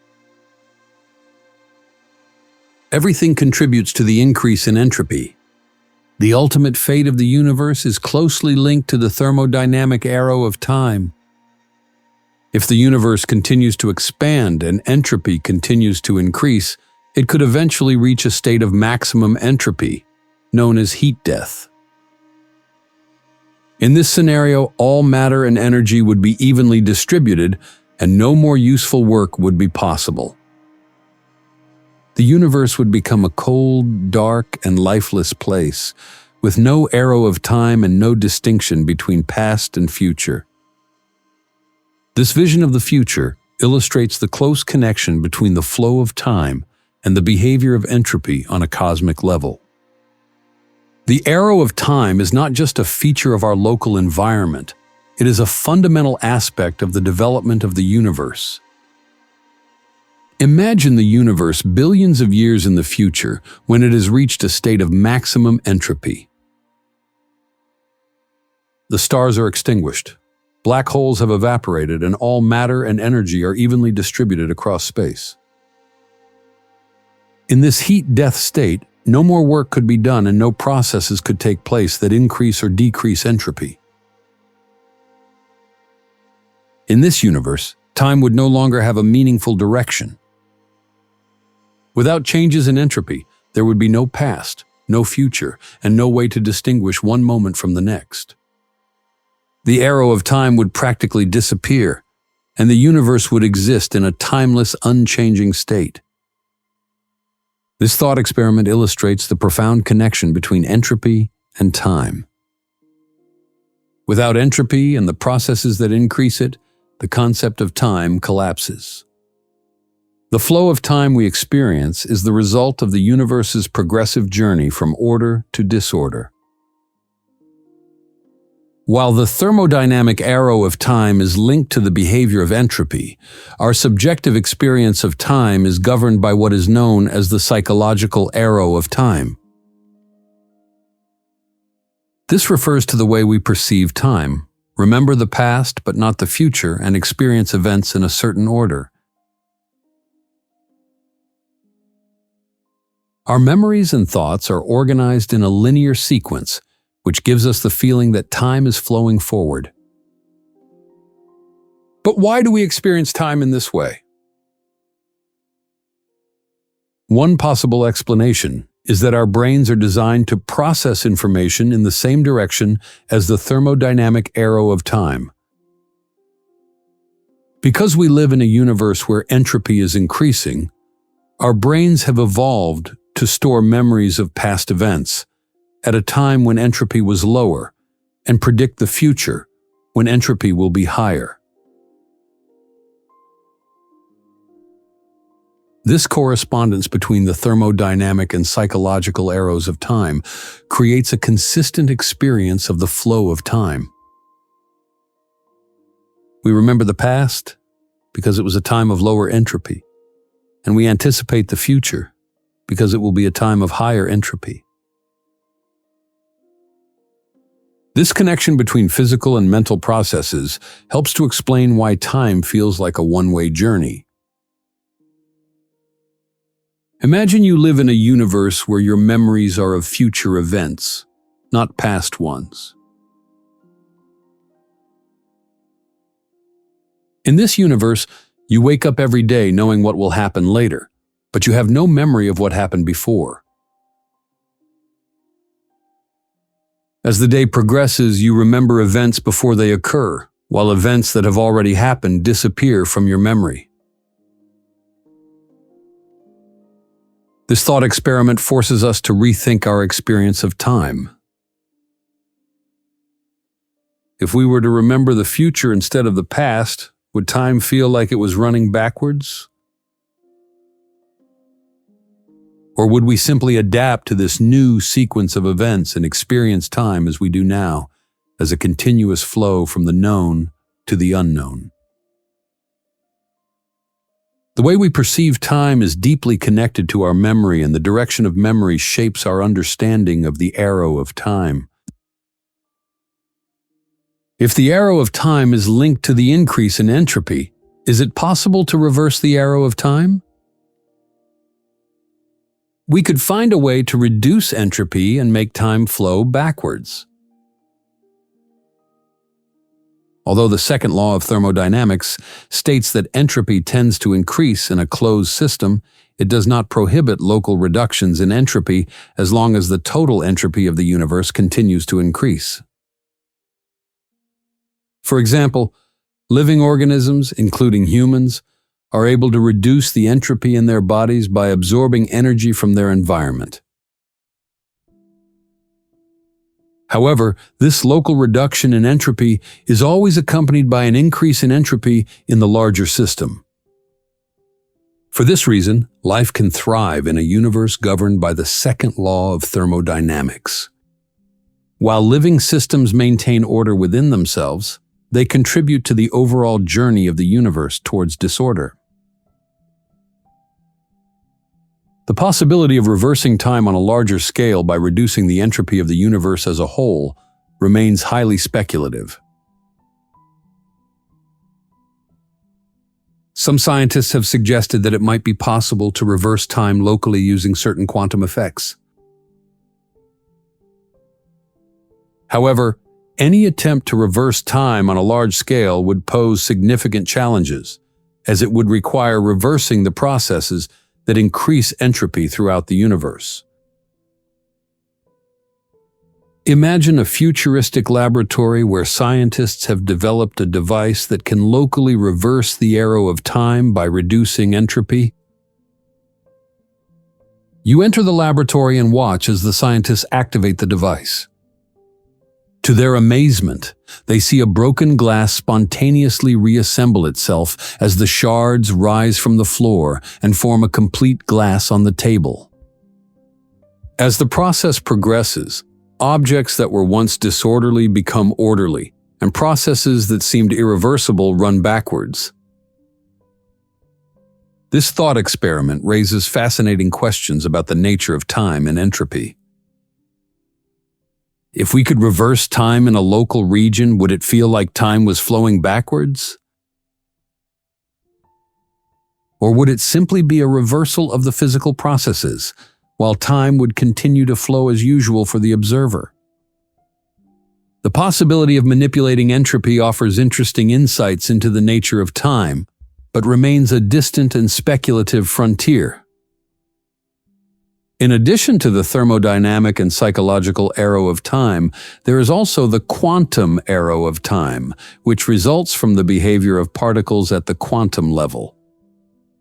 Everything contributes to the increase in entropy. The ultimate fate of the universe is closely linked to the thermodynamic arrow of time. If the universe continues to expand and entropy continues to increase, it could eventually reach a state of maximum entropy, known as heat death. In this scenario, all matter and energy would be evenly distributed, and no more useful work would be possible. The universe would become a cold, dark, and lifeless place, with no arrow of time and no distinction between past and future. This vision of the future illustrates the close connection between the flow of time and the behavior of entropy on a cosmic level. The arrow of time is not just a feature of our local environment, it is a fundamental aspect of the development of the universe. Imagine the universe billions of years in the future when it has reached a state of maximum entropy. The stars are extinguished, black holes have evaporated, and all matter and energy are evenly distributed across space. In this heat-death state, no more work could be done and no processes could take place that increase or decrease entropy. In this universe, time would no longer have a meaningful direction. Without changes in entropy, there would be no past, no future, and no way to distinguish one moment from the next. The arrow of time would practically disappear, and the universe would exist in a timeless, unchanging state. This thought experiment illustrates the profound connection between entropy and time. Without entropy and the processes that increase it, the concept of time collapses. The flow of time we experience is the result of the universe's progressive journey from order to disorder. While the thermodynamic arrow of time is linked to the behavior of entropy, our subjective experience of time is governed by what is known as the psychological arrow of time. This refers to the way we perceive time, remember the past but not the future, and experience events in a certain order. Our memories and thoughts are organized in a linear sequence, which gives us the feeling that time is flowing forward. But why do we experience time in this way? One possible explanation is that our brains are designed to process information in the same direction as the thermodynamic arrow of time. Because we live in a universe where entropy is increasing, our brains have evolved to store memories of past events at a time when entropy was lower, and predict the future when entropy will be higher. This correspondence between the thermodynamic and psychological arrows of time creates a consistent experience of the flow of time. We remember the past because it was a time of lower entropy, and we anticipate the future because it will be a time of higher entropy. This connection between physical and mental processes helps to explain why time feels like a one-way journey. Imagine you live in a universe where your memories are of future events, not past ones. In this universe, you wake up every day knowing what will happen later, but you have no memory of what happened before. As the day progresses, you remember events before they occur, while events that have already happened disappear from your memory. This thought experiment forces us to rethink our experience of time. If we were to remember the future instead of the past, would time feel like it was running backwards? Or would we simply adapt to this new sequence of events and experience time as we do now, as a continuous flow from the known to the unknown? The way we perceive time is deeply connected to our memory, and the direction of memory shapes our understanding of the arrow of time. If the arrow of time is linked to the increase in entropy, is it possible to reverse the arrow of time? We could find a way to reduce entropy and make time flow backwards. Although the second law of thermodynamics states that entropy tends to increase in a closed system, it does not prohibit local reductions in entropy as long as the total entropy of the universe continues to increase. For example, living organisms, including humans, are able to reduce the entropy in their bodies by absorbing energy from their environment. However, this local reduction in entropy is always accompanied by an increase in entropy in the larger system. For this reason, life can thrive in a universe governed by the second law of thermodynamics. While living systems maintain order within themselves, they contribute to the overall journey of the universe towards disorder. The possibility of reversing time on a larger scale by reducing the entropy of the universe as a whole remains highly speculative. Some scientists have suggested that it might be possible to reverse time locally using certain quantum effects. However, any attempt to reverse time on a large scale would pose significant challenges, as it would require reversing the processes that increase entropy throughout the universe. Imagine a futuristic laboratory where scientists have developed a device that can locally reverse the arrow of time by reducing entropy. You enter the laboratory and watch as the scientists activate the device. To their amazement, they see a broken glass spontaneously reassemble itself as the shards rise from the floor and form a complete glass on the table. As the process progresses, objects that were once disorderly become orderly, and processes that seemed irreversible run backwards. This thought experiment raises fascinating questions about the nature of time and entropy. If we could reverse time in a local region, would it feel like time was flowing backwards? Or would it simply be a reversal of the physical processes, while time would continue to flow as usual for the observer? The possibility of manipulating entropy offers interesting insights into the nature of time, but remains a distant and speculative frontier. In addition to the thermodynamic and psychological arrow of time, there is also the quantum arrow of time, which results from the behavior of particles at the quantum level.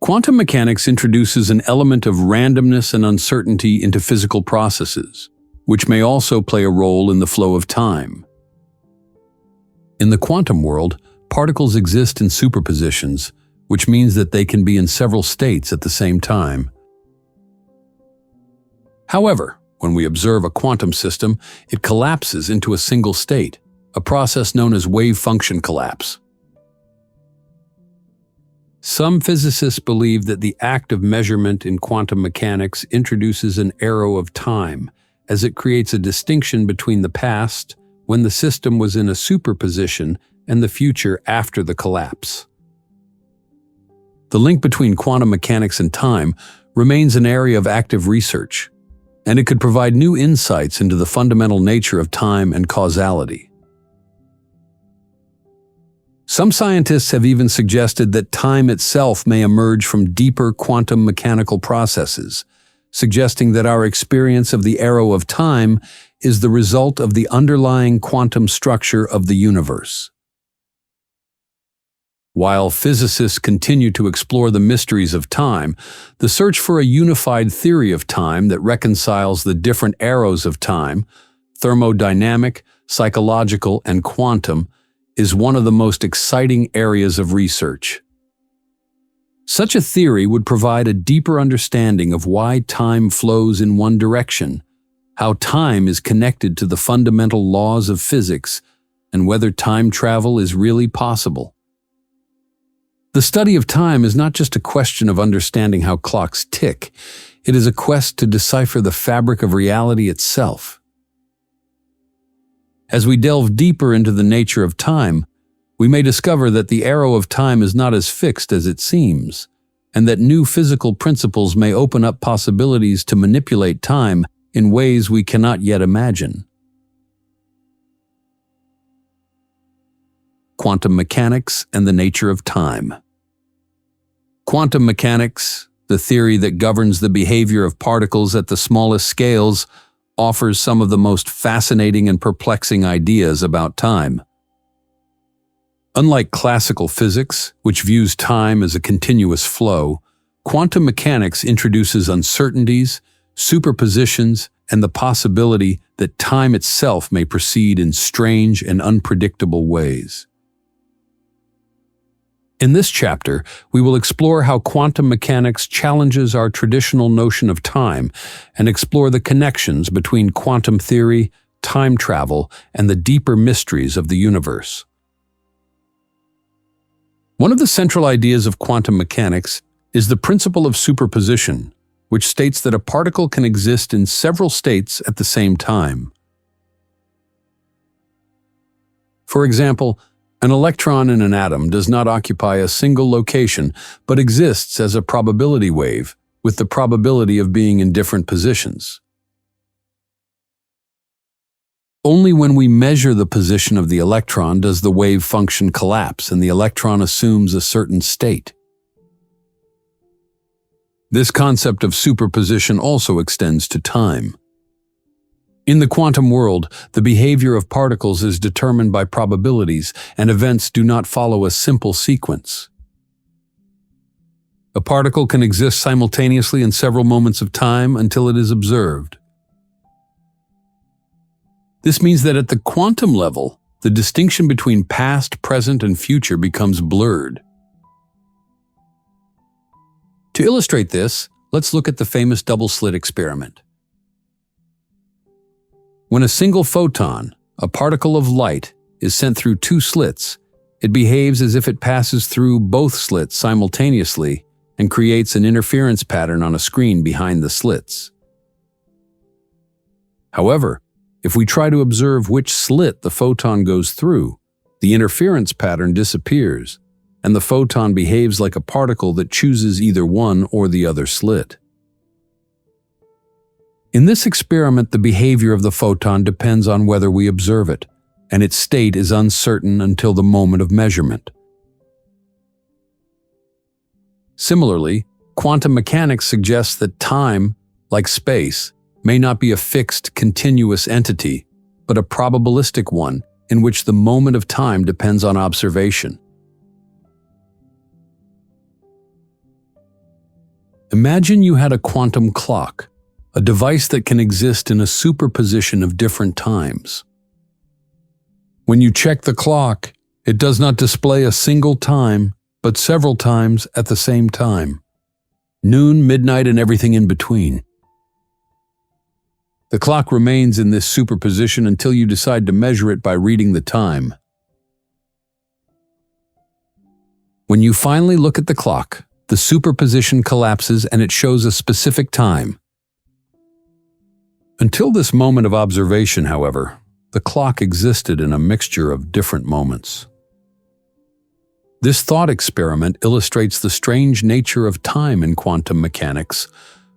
Quantum mechanics introduces an element of randomness and uncertainty into physical processes, which may also play a role in the flow of time. In the quantum world, particles exist in superpositions, which means that they can be in several states at the same time. However, when we observe a quantum system, it collapses into a single state, a process known as wave function collapse. Some physicists believe that the act of measurement in quantum mechanics introduces an arrow of time, as it creates a distinction between the past, when the system was in a superposition, and the future after the collapse. The link between quantum mechanics and time remains an area of active research, and it could provide new insights into the fundamental nature of time and causality. Some scientists have even suggested that time itself may emerge from deeper quantum mechanical processes, suggesting that our experience of the arrow of time is the result of the underlying quantum structure of the universe. While physicists continue to explore the mysteries of time, the search for a unified theory of time that reconciles the different arrows of time, thermodynamic, psychological, and quantum, is one of the most exciting areas of research. Such a theory would provide a deeper understanding of why time flows in one direction, how time is connected to the fundamental laws of physics, and whether time travel is really possible. The study of time is not just a question of understanding how clocks tick, it is a quest to decipher the fabric of reality itself. As we delve deeper into the nature of time, we may discover that the arrow of time is not as fixed as it seems, and that new physical principles may open up possibilities to manipulate time in ways we cannot yet imagine. Quantum mechanics and the nature of time. Quantum mechanics, the theory that governs the behavior of particles at the smallest scales, offers some of the most fascinating and perplexing ideas about time. Unlike classical physics, which views time as a continuous flow, quantum mechanics introduces uncertainties, superpositions, and the possibility that time itself may proceed in strange and unpredictable ways. In this chapter, we will explore how quantum mechanics challenges our traditional notion of time and explore the connections between quantum theory, time travel, and the deeper mysteries of the universe. One of the central ideas of quantum mechanics is the principle of superposition, which states that a particle can exist in several states at the same time. For example, an electron in an atom does not occupy a single location, but exists as a probability wave, with the probability of being in different positions. Only when we measure the position of the electron does the wave function collapse and the electron assumes a certain state. This concept of superposition also extends to time. In the quantum world, the behavior of particles is determined by probabilities, and events do not follow a simple sequence. A particle can exist simultaneously in several moments of time until it is observed. This means that at the quantum level, the distinction between past, present, and future becomes blurred. To illustrate this, let's look at the famous double-slit experiment. When a single photon, a particle of light, is sent through two slits, it behaves as if it passes through both slits simultaneously and creates an interference pattern on a screen behind the slits. However, if we try to observe which slit the photon goes through, the interference pattern disappears, and the photon behaves like a particle that chooses either one or the other slit. In this experiment, the behavior of the photon depends on whether we observe it, and its state is uncertain until the moment of measurement. Similarly, quantum mechanics suggests that time, like space, may not be a fixed, continuous entity, but a probabilistic one in which the moment of time depends on observation. Imagine you had a quantum clock, a device that can exist in a superposition of different times. When you check the clock, it does not display a single time, but several times at the same time. Noon, midnight, and everything in between. The clock remains in this superposition until you decide to measure it by reading the time. When you finally look at the clock, the superposition collapses and it shows a specific time. Until this moment of observation, however, the clock existed in a mixture of different moments. This thought experiment illustrates the strange nature of time in quantum mechanics,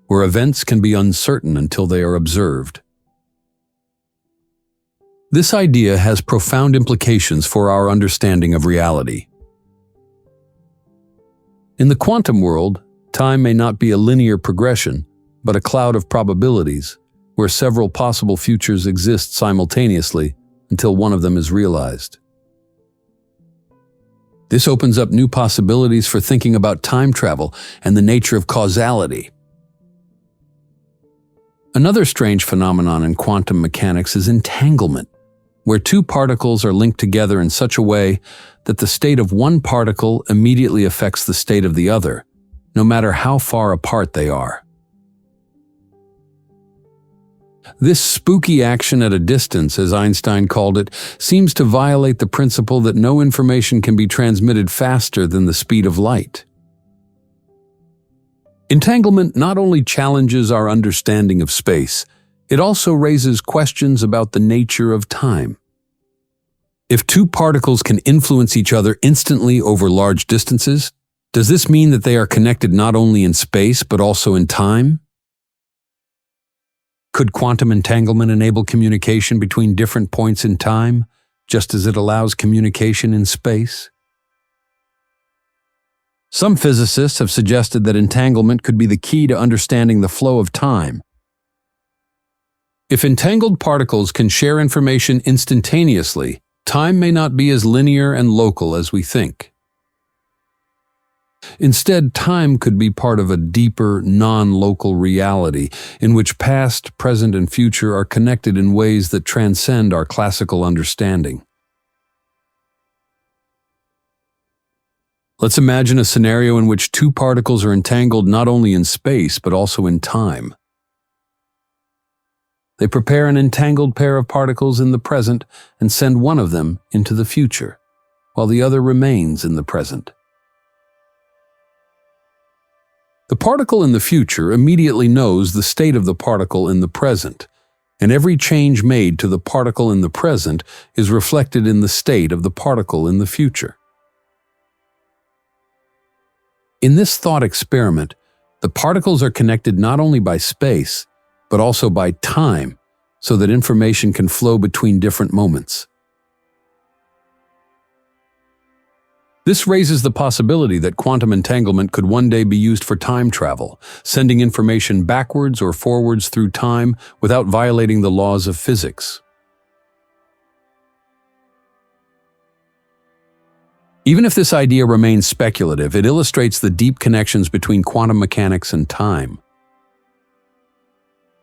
where events can be uncertain until they are observed. This idea has profound implications for our understanding of reality. In the quantum world, time may not be a linear progression, but a cloud of probabilities, where several possible futures exist simultaneously until one of them is realized. This opens up new possibilities for thinking about time travel and the nature of causality. Another strange phenomenon in quantum mechanics is entanglement, where two particles are linked together in such a way that the state of one particle immediately affects the state of the other, no matter how far apart they are. This spooky action at a distance, as Einstein called it, seems to violate the principle that no information can be transmitted faster than the speed of light. Entanglement not only challenges our understanding of space, it also raises questions about the nature of time. If two particles can influence each other instantly over large distances, does this mean that they are connected not only in space but also in time? Could quantum entanglement enable communication between different points in time, just as it allows communication in space? Some physicists have suggested that entanglement could be the key to understanding the flow of time. If entangled particles can share information instantaneously, time may not be as linear and local as we think. Instead, time could be part of a deeper, non-local reality in which past, present, and future are connected in ways that transcend our classical understanding. Let's imagine a scenario in which two particles are entangled not only in space but also in time. They prepare an entangled pair of particles in the present and send one of them into the future, while the other remains in the present. The particle in the future immediately knows the state of the particle in the present, and every change made to the particle in the present is reflected in the state of the particle in the future. In this thought experiment, the particles are connected not only by space, but also by time, so that information can flow between different moments. This raises the possibility that quantum entanglement could one day be used for time travel, sending information backwards or forwards through time without violating the laws of physics. Even if this idea remains speculative, it illustrates the deep connections between quantum mechanics and time.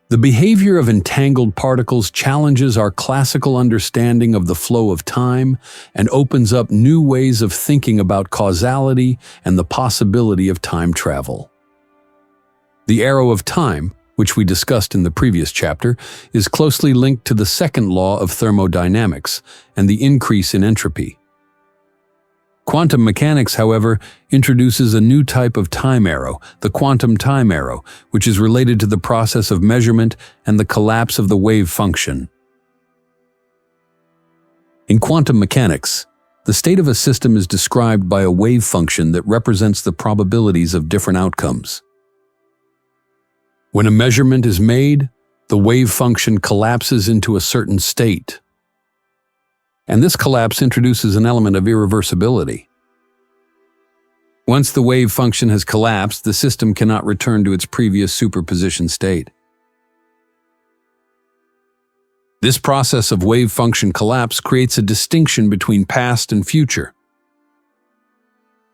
The behavior of entangled particles challenges our classical understanding of the flow of time and opens up new ways of thinking about causality and the possibility of time travel. The arrow of time, which we discussed in the previous chapter, is closely linked to the second law of thermodynamics and the increase in entropy. Quantum mechanics, however, introduces a new type of time arrow, the quantum time arrow, which is related to the process of measurement and the collapse of the wave function. In quantum mechanics, the state of a system is described by a wave function that represents the probabilities of different outcomes. When a measurement is made, the wave function collapses into a certain state. And this collapse introduces an element of irreversibility. Once the wave function has collapsed, the system cannot return to its previous superposition state. This process of wave function collapse creates a distinction between past and future.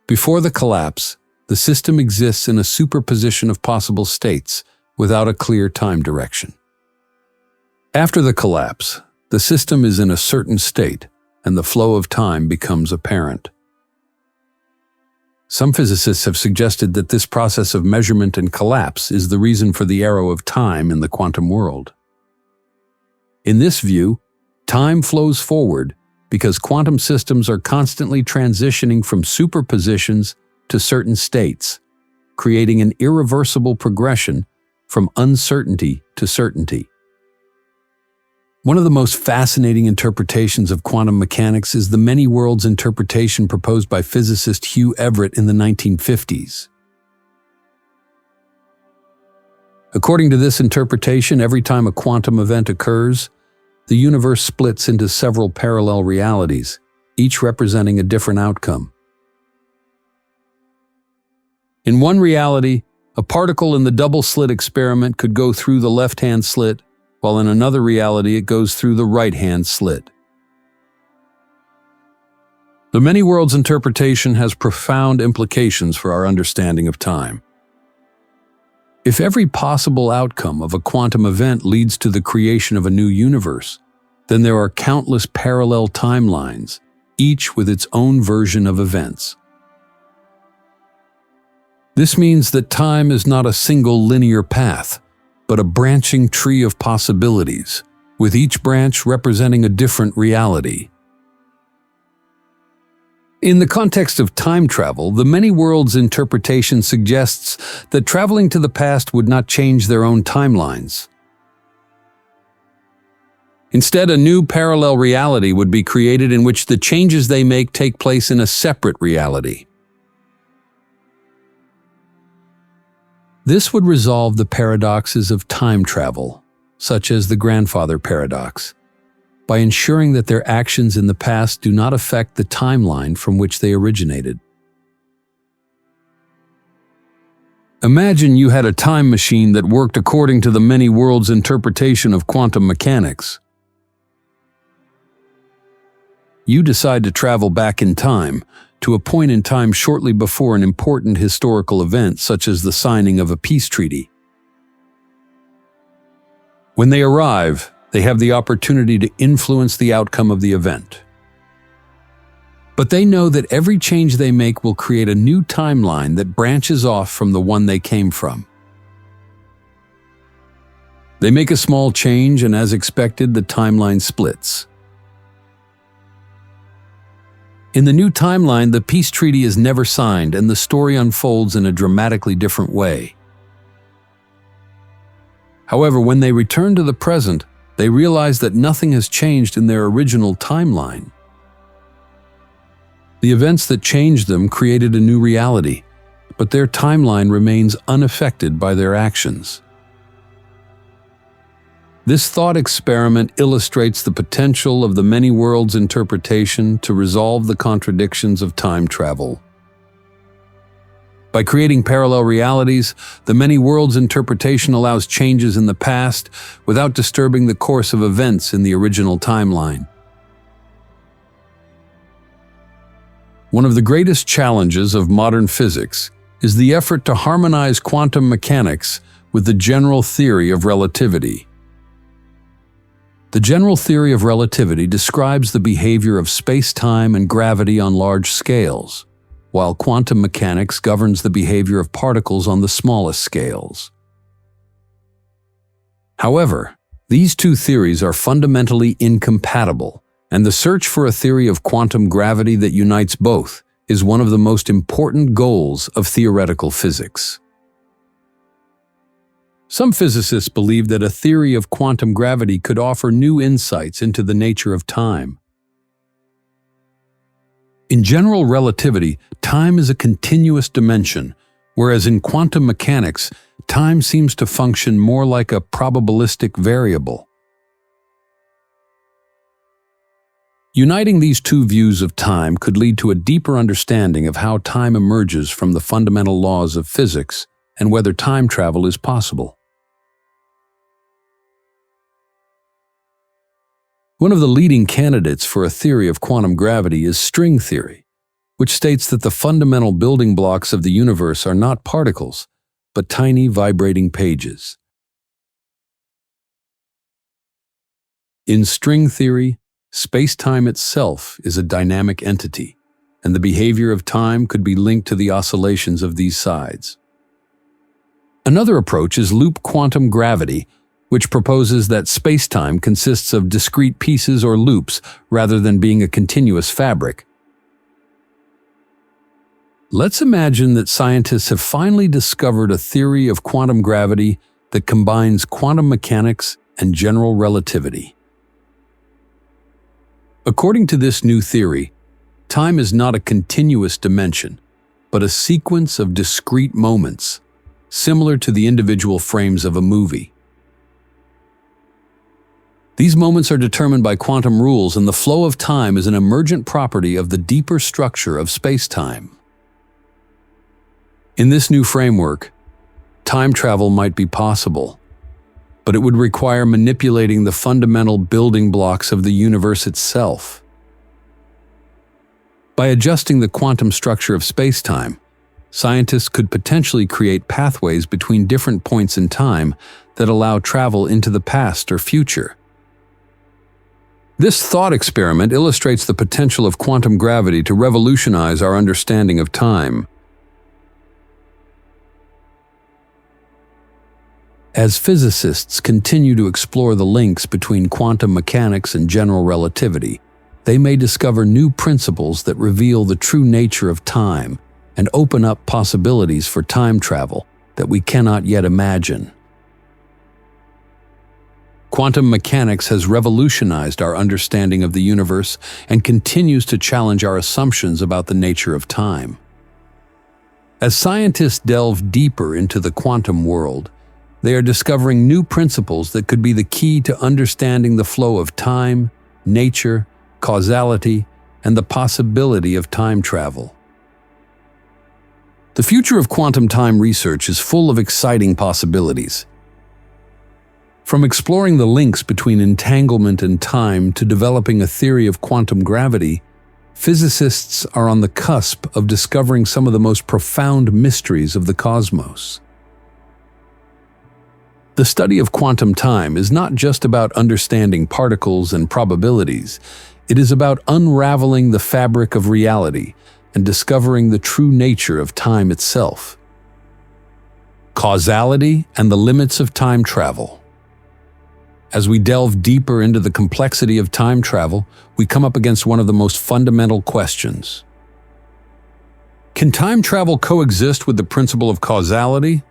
Before the collapse, the system exists in a superposition of possible states without a clear time direction. After the collapse, the system is in a certain state, and the flow of time becomes apparent. Some physicists have suggested that this process of measurement and collapse is the reason for the arrow of time in the quantum world. In this view, time flows forward because quantum systems are constantly transitioning from superpositions to certain states, creating an irreversible progression from uncertainty to certainty. One of the most fascinating interpretations of quantum mechanics is the many worlds interpretation proposed by physicist Hugh Everett in the 1950s. According to this interpretation, every time a quantum event occurs, the universe splits into several parallel realities, each representing a different outcome. In one reality, a particle in the double-slit experiment could go through the left-hand slit, while in another reality it goes through the right-hand slit. The many worlds interpretation has profound implications for our understanding of time. If every possible outcome of a quantum event leads to the creation of a new universe, then there are countless parallel timelines, each with its own version of events. This means that time is not a single linear path, but a branching tree of possibilities, with each branch representing a different reality. In the context of time travel, the many worlds interpretation suggests that traveling to the past would not change their own timelines. Instead, a new parallel reality would be created in which the changes they make take place in a separate reality. This would resolve the paradoxes of time travel, such as the grandfather paradox, by ensuring that their actions in the past do not affect the timeline from which they originated. Imagine you had a time machine that worked according to the many worlds interpretation of quantum mechanics. You decide to travel back in time, to a point in time shortly before an important historical event such as the signing of a peace treaty. When they arrive, they have the opportunity to influence the outcome of the event. But they know that every change they make will create a new timeline that branches off from the one they came from. They make a small change, and as expected, the timeline splits. In the new timeline, the peace treaty is never signed, and the story unfolds in a dramatically different way. However, when they return to the present, they realize that nothing has changed in their original timeline. The events that changed them created a new reality, but their timeline remains unaffected by their actions. This thought experiment illustrates the potential of the many worlds interpretation to resolve the contradictions of time travel. By creating parallel realities, the many worlds interpretation allows changes in the past without disturbing the course of events in the original timeline. One of the greatest challenges of modern physics is the effort to harmonize quantum mechanics with the general theory of relativity. The general theory of relativity describes the behavior of space-time and gravity on large scales, while quantum mechanics governs the behavior of particles on the smallest scales. However, these two theories are fundamentally incompatible, and the search for a theory of quantum gravity that unites both is one of the most important goals of theoretical physics. Some physicists believe that a theory of quantum gravity could offer new insights into the nature of time. In general relativity, time is a continuous dimension, whereas in quantum mechanics, time seems to function more like a probabilistic variable. Uniting these two views of time could lead to a deeper understanding of how time emerges from the fundamental laws of physics and whether time travel is possible. One of the leading candidates for a theory of quantum gravity is string theory, which states that the fundamental building blocks of the universe are not particles, but tiny vibrating pages. In string theory, space-time itself is a dynamic entity, and the behavior of time could be linked to the oscillations of these sides. Another approach is loop quantum gravity, which proposes that space-time consists of discrete pieces or loops rather than being a continuous fabric. Let's imagine that scientists have finally discovered a theory of quantum gravity that combines quantum mechanics and general relativity. According to this new theory, time is not a continuous dimension, but a sequence of discrete moments, similar to the individual frames of a movie. These moments are determined by quantum rules, and the flow of time is an emergent property of the deeper structure of space-time. In this new framework, time travel might be possible, but it would require manipulating the fundamental building blocks of the universe itself. By adjusting the quantum structure of space-time, scientists could potentially create pathways between different points in time that allow travel into the past or future. This thought experiment illustrates the potential of quantum gravity to revolutionize our understanding of time. As physicists continue to explore the links between quantum mechanics and general relativity, they may discover new principles that reveal the true nature of time and open up possibilities for time travel that we cannot yet imagine. Quantum mechanics has revolutionized our understanding of the universe and continues to challenge our assumptions about the nature of time. As scientists delve deeper into the quantum world, they are discovering new principles that could be the key to understanding the flow of time, nature, causality, and the possibility of time travel. The future of quantum time research is full of exciting possibilities. From exploring the links between entanglement and time to developing a theory of quantum gravity, physicists are on the cusp of discovering some of the most profound mysteries of the cosmos. The study of quantum time is not just about understanding particles and probabilities. It is about unraveling the fabric of reality and discovering the true nature of time itself. Causality and the limits of time travel. As we delve deeper into the complexity of time travel, we come up against one of the most fundamental questions. Can time travel coexist with the principle of causality?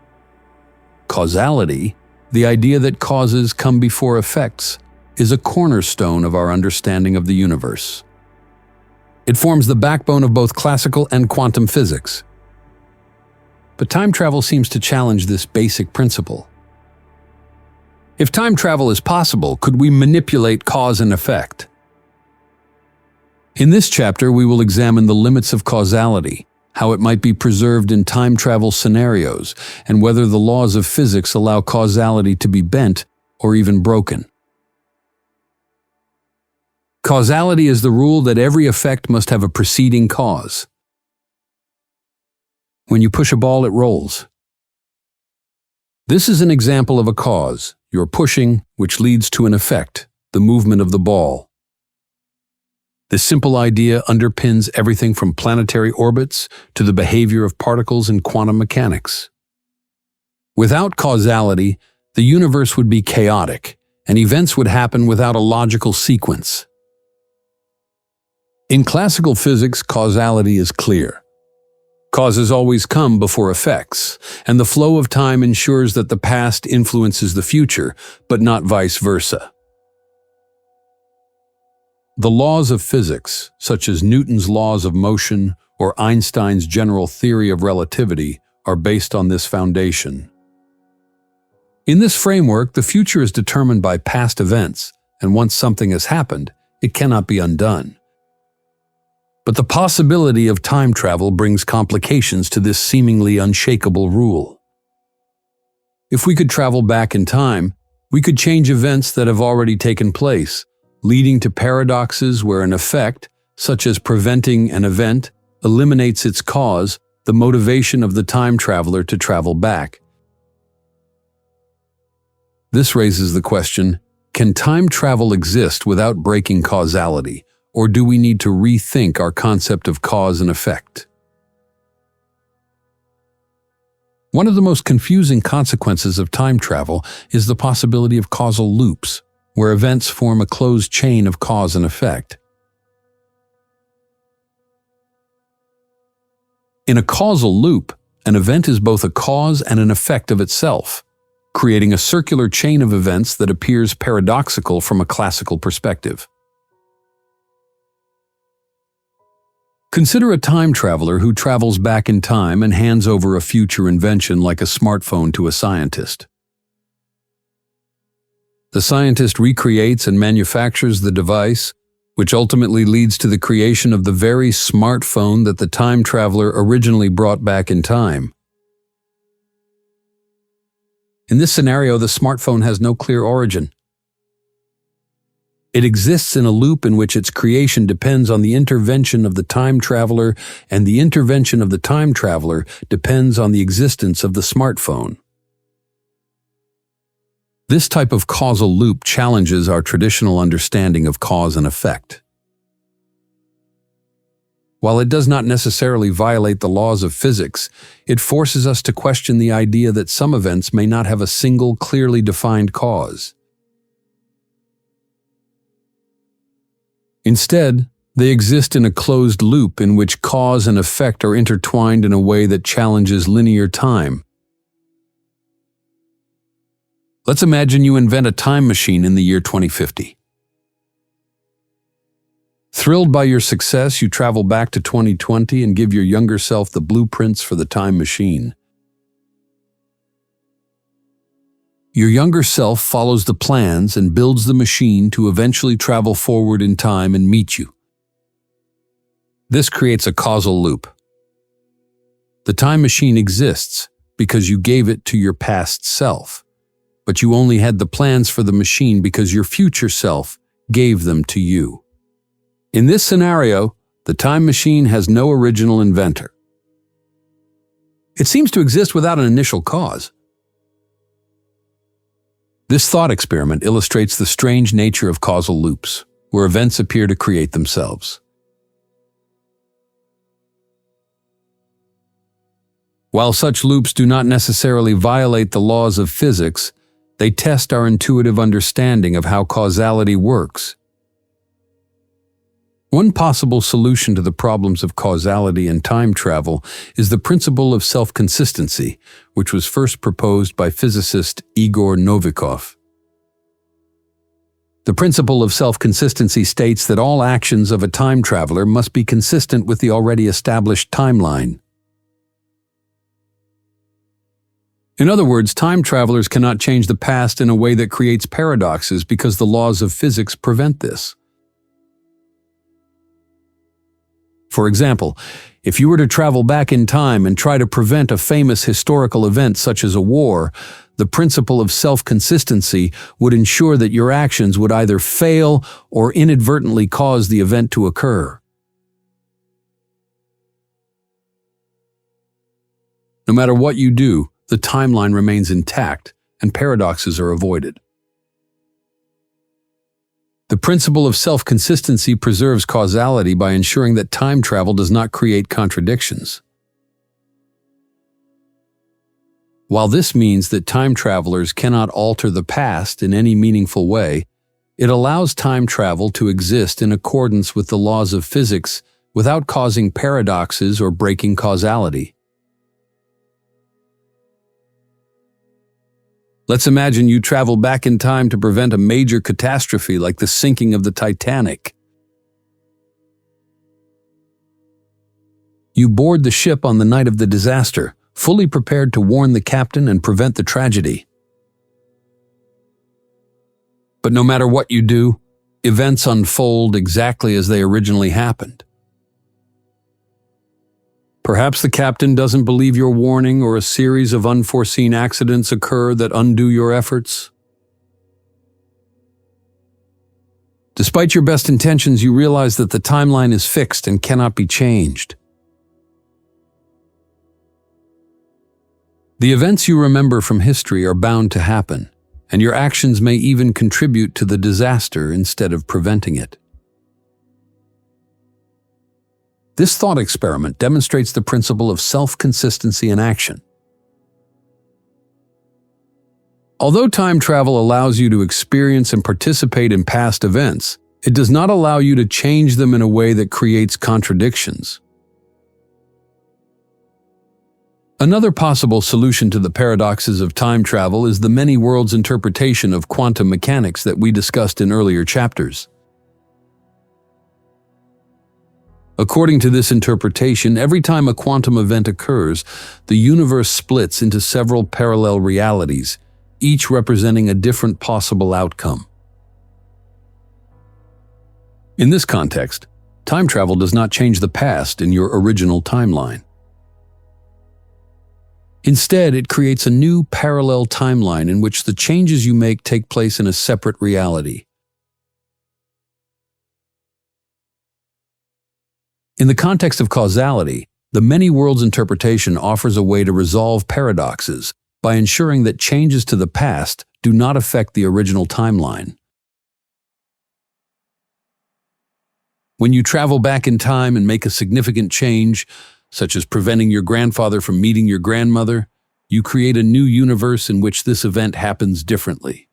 Causality, the idea that causes come before effects, is a cornerstone of our understanding of the universe. It forms the backbone of both classical and quantum physics. But time travel seems to challenge this basic principle. If time travel is possible, could we manipulate cause and effect? In this chapter, we will examine the limits of causality, how it might be preserved in time travel scenarios, and whether the laws of physics allow causality to be bent or even broken. Causality is the rule that every effect must have a preceding cause. When you push a ball, it rolls. This is an example of a cause. You're pushing, which leads to an effect, the movement of the ball. This simple idea underpins everything from planetary orbits to the behavior of particles in quantum mechanics. Without causality, the universe would be chaotic, and events would happen without a logical sequence. In classical physics, causality is clear. Causes always come before effects, and the flow of time ensures that the past influences the future, but not vice versa. The laws of physics, such as Newton's laws of motion or Einstein's general theory of relativity, are based on this foundation. In this framework, the future is determined by past events, and once something has happened, it cannot be undone. But the possibility of time travel brings complications to this seemingly unshakable rule. If we could travel back in time, we could change events that have already taken place, leading to paradoxes where an effect, such as preventing an event, eliminates its cause, the motivation of the time traveler to travel back. This raises the question, Can time travel exist without breaking causality, or do we need to rethink our concept of cause and effect? One of the most confusing consequences of time travel is the possibility of causal loops, where events form a closed chain of cause and effect. In a causal loop, an event is both a cause and an effect of itself, creating a circular chain of events that appears paradoxical from a classical perspective. Consider a time traveler who travels back in time and hands over a future invention like a smartphone to a scientist. The scientist recreates and manufactures the device, which ultimately leads to the creation of the very smartphone that the time traveler originally brought back in time. In this scenario, the smartphone has no clear origin. It exists in a loop in which its creation depends on the intervention of the time traveler, and the intervention of the time traveler depends on the existence of the smartphone. This type of causal loop challenges our traditional understanding of cause and effect. While it does not necessarily violate the laws of physics, it forces us to question the idea that some events may not have a single, clearly defined cause. Instead, they exist in a closed loop in which cause and effect are intertwined in a way that challenges linear time. Let's imagine you invent a time machine in the year 2050. Thrilled by your success, you travel back to 2020 and give your younger self the blueprints for the time machine. Your younger self follows the plans and builds the machine to eventually travel forward in time and meet you. This creates a causal loop. The time machine exists because you gave it to your past self, but you only had the plans for the machine because your future self gave them to you. In this scenario, the time machine has no original inventor. It seems to exist without an initial cause. This thought experiment illustrates the strange nature of causal loops, where events appear to create themselves. While such loops do not necessarily violate the laws of physics, they test our intuitive understanding of how causality works. One possible solution to the problems of causality and time travel is the principle of self-consistency, which was first proposed by physicist Igor Novikov. The principle of self-consistency states that all actions of a time traveler must be consistent with the already established timeline. In other words, time travelers cannot change the past in a way that creates paradoxes because the laws of physics prevent this. For example, if you were to travel back in time and try to prevent a famous historical event such as a war, the principle of self-consistency would ensure that your actions would either fail or inadvertently cause the event to occur. No matter what you do, the timeline remains intact and paradoxes are avoided. The principle of self-consistency preserves causality by ensuring that time travel does not create contradictions. While this means that time travelers cannot alter the past in any meaningful way, it allows time travel to exist in accordance with the laws of physics without causing paradoxes or breaking causality. Let's imagine you travel back in time to prevent a major catastrophe like the sinking of the Titanic. You board the ship on the night of the disaster, fully prepared to warn the captain and prevent the tragedy. But no matter what you do, events unfold exactly as they originally happened. Perhaps the captain doesn't believe your warning, or a series of unforeseen accidents occur that undo your efforts. Despite your best intentions, you realize that the timeline is fixed and cannot be changed. The events you remember from history are bound to happen, and your actions may even contribute to the disaster instead of preventing it. This thought experiment demonstrates the principle of self-consistency in action. Although time travel allows you to experience and participate in past events, it does not allow you to change them in a way that creates contradictions. Another possible solution to the paradoxes of time travel is the many worlds interpretation of quantum mechanics that we discussed in earlier chapters. According to this interpretation, every time a quantum event occurs, the universe splits into several parallel realities, each representing a different possible outcome. In this context, time travel does not change the past in your original timeline. Instead, it creates a new parallel timeline in which the changes you make take place in a separate reality. In the context of causality, the many worlds interpretation offers a way to resolve paradoxes by ensuring that changes to the past do not affect the original timeline. When you travel back in time and make a significant change, such as preventing your grandfather from meeting your grandmother, you create a new universe in which this event happens differently.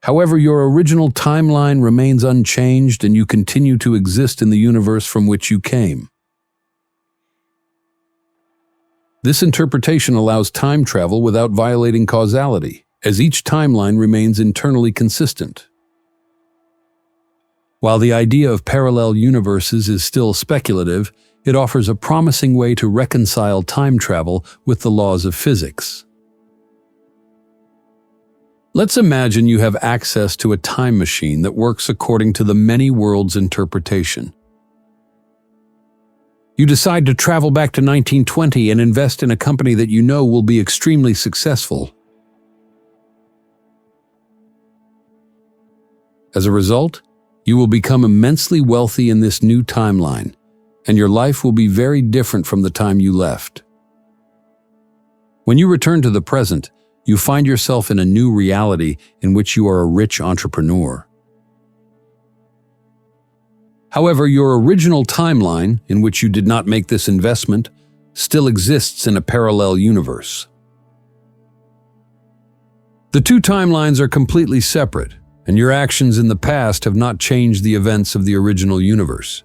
However, your original timeline remains unchanged and you continue to exist in the universe from which you came. This interpretation allows time travel without violating causality, as each timeline remains internally consistent. While the idea of parallel universes is still speculative, it offers a promising way to reconcile time travel with the laws of physics. Let's imagine you have access to a time machine that works according to the many worlds interpretation. You decide to travel back to 1920 and invest in a company that you know will be extremely successful. As a result, you will become immensely wealthy in this new timeline, and your life will be very different from the time you left. When you return to the present, you find yourself in a new reality in which you are a rich entrepreneur. However, your original timeline, in which you did not make this investment, still exists in a parallel universe. The two timelines are completely separate, and your actions in the past have not changed the events of the original universe.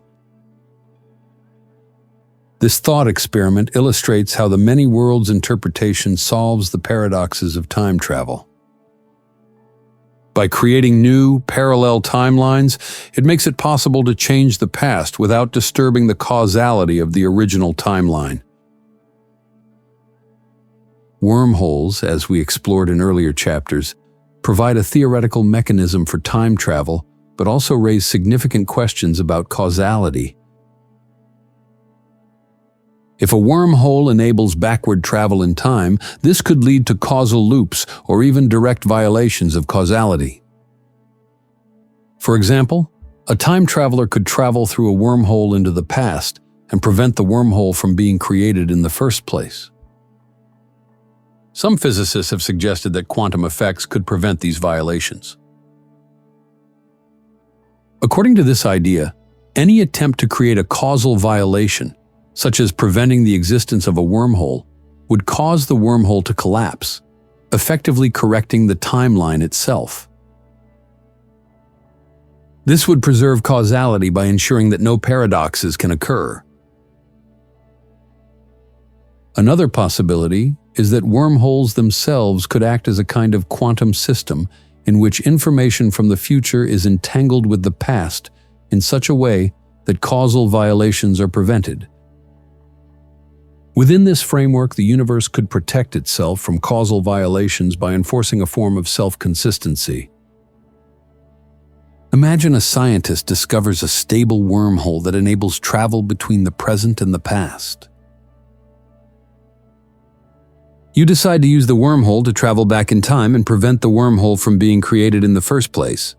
This thought experiment illustrates how the many worlds interpretation solves the paradoxes of time travel. By creating new, parallel timelines, it makes it possible to change the past without disturbing the causality of the original timeline. Wormholes, as we explored in earlier chapters, provide a theoretical mechanism for time travel, but also raise significant questions about causality. If a wormhole enables backward travel in time, this could lead to causal loops or even direct violations of causality. For example, a time traveler could travel through a wormhole into the past and prevent the wormhole from being created in the first place. Some physicists have suggested that quantum effects could prevent these violations. According to this idea, any attempt to create a causal violation, such as preventing the existence of a wormhole, would cause the wormhole to collapse, effectively correcting the timeline itself. This would preserve causality by ensuring that no paradoxes can occur. Another possibility is that wormholes themselves could act as a kind of quantum system in which information from the future is entangled with the past in such a way that causal violations are prevented. Within this framework, the universe could protect itself from causal violations by enforcing a form of self-consistency. Imagine a scientist discovers a stable wormhole that enables travel between the present and the past. You decide to use the wormhole to travel back in time and prevent the wormhole from being created in the first place.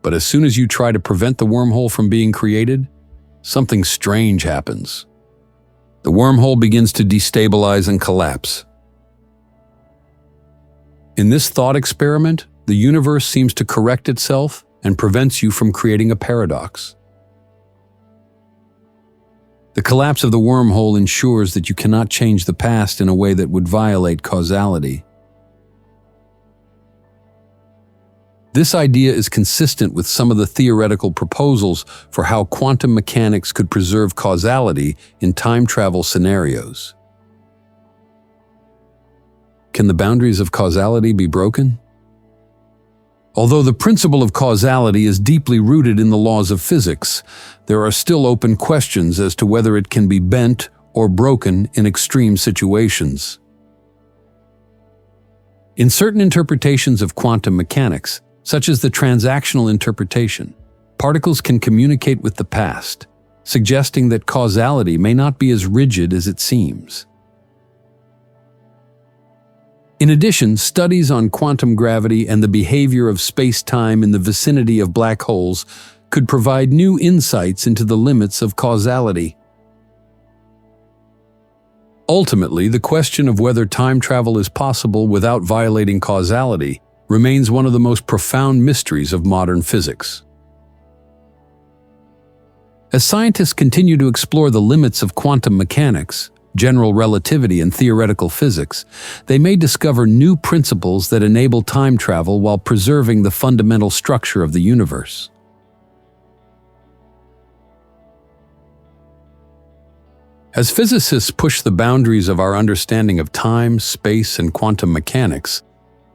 But as soon as you try to prevent the wormhole from being created, something strange happens. the wormhole begins to destabilize and collapse. In this thought experiment, the universe seems to correct itself and prevents you from creating a paradox. The collapse of the wormhole ensures that you cannot change the past in a way that would violate causality. This idea is consistent with some of the theoretical proposals for how quantum mechanics could preserve causality in time travel scenarios. Can the boundaries of causality be broken? Although the principle of causality is deeply rooted in the laws of physics, there are still open questions as to whether it can be bent or broken in extreme situations. In certain interpretations of quantum mechanics, such as the transactional interpretation, particles can communicate with the past, suggesting that causality may not be as rigid as it seems. In addition, studies on quantum gravity and the behavior of space-time in the vicinity of black holes could provide new insights into the limits of causality. Ultimately, the question of whether time travel is possible without violating causality remains one of the most profound mysteries of modern physics. As scientists continue to explore the limits of quantum mechanics, general relativity, and theoretical physics, they may discover new principles that enable time travel while preserving the fundamental structure of the universe. As physicists push the boundaries of our understanding of time, space, and quantum mechanics,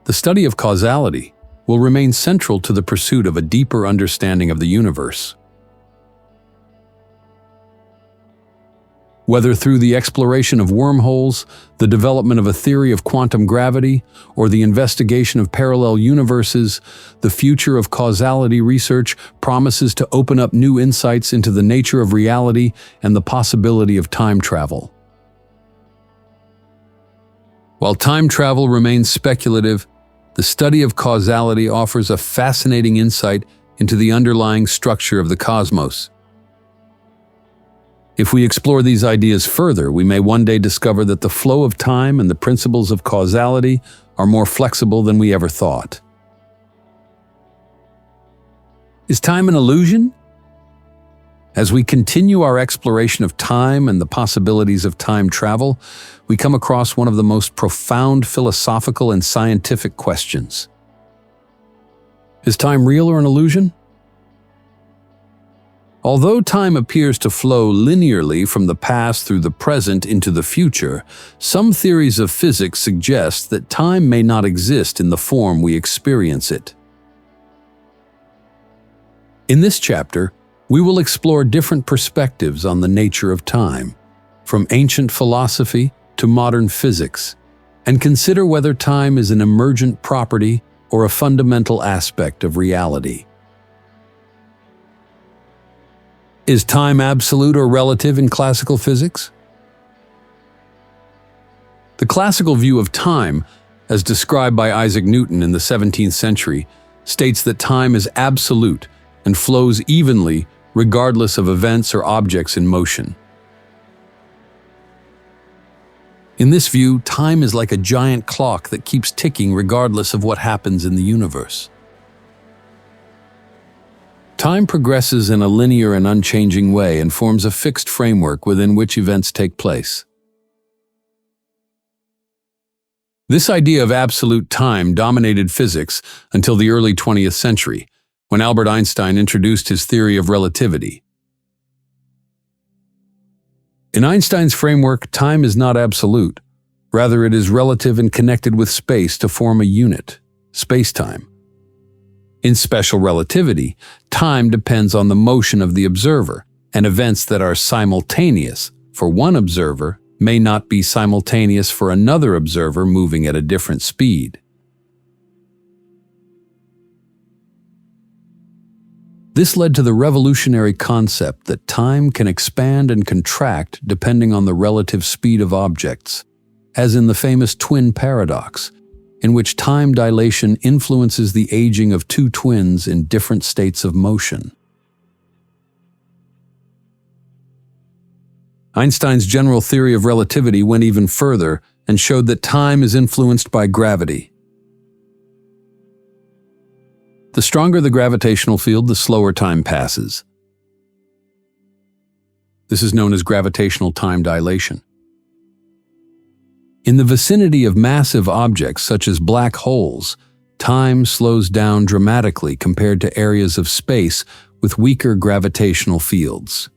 the study of causality will remain central to the pursuit of a deeper understanding of the universe. Whether through the exploration of wormholes, the development of a theory of quantum gravity, or the investigation of parallel universes, the future of causality research promises to open up new insights into the nature of reality and the possibility of time travel. While time travel remains speculative, the study of causality offers a fascinating insight into the underlying structure of the cosmos. If we explore these ideas further, we may one day discover that the flow of time and the principles of causality are more flexible than we ever thought. Is time an illusion? As we continue our exploration of time and the possibilities of time travel, we come across one of the most profound philosophical and scientific questions. Is time real or an illusion? Although time appears to flow linearly from the past through the present into the future, some theories of physics suggest that time may not exist in the form we experience it. In this chapter, we will explore different perspectives on the nature of time, from ancient philosophy to modern physics, and consider whether time is an emergent property or a fundamental aspect of reality. Is time absolute or relative in classical physics? The classical view of time, as described by Isaac Newton in the 17th century, states that time is absolute and flows evenly regardless of events or objects in motion. In this view, time is like a giant clock that keeps ticking regardless of what happens in the universe. Time progresses in a linear and unchanging way and forms a fixed framework within which events take place. This idea of absolute time dominated physics until the early 20th century, when Albert Einstein introduced his theory of relativity. In Einstein's framework, time is not absolute. Rather, it is relative and connected with space to form a unit, space-time. In special relativity, time depends on the motion of the observer, and events that are simultaneous for one observer may not be simultaneous for another observer moving at a different speed. This led to the revolutionary concept that time can expand and contract depending on the relative speed of objects, as in the famous twin paradox, in which time dilation influences the aging of two twins in different states of motion. Einstein's general theory of relativity went even further and showed that time is influenced by gravity. The stronger the gravitational field, the slower time passes. This is known as gravitational time dilation. In the vicinity of massive objects such as black holes, time slows down dramatically compared to areas of space with weaker gravitational fields.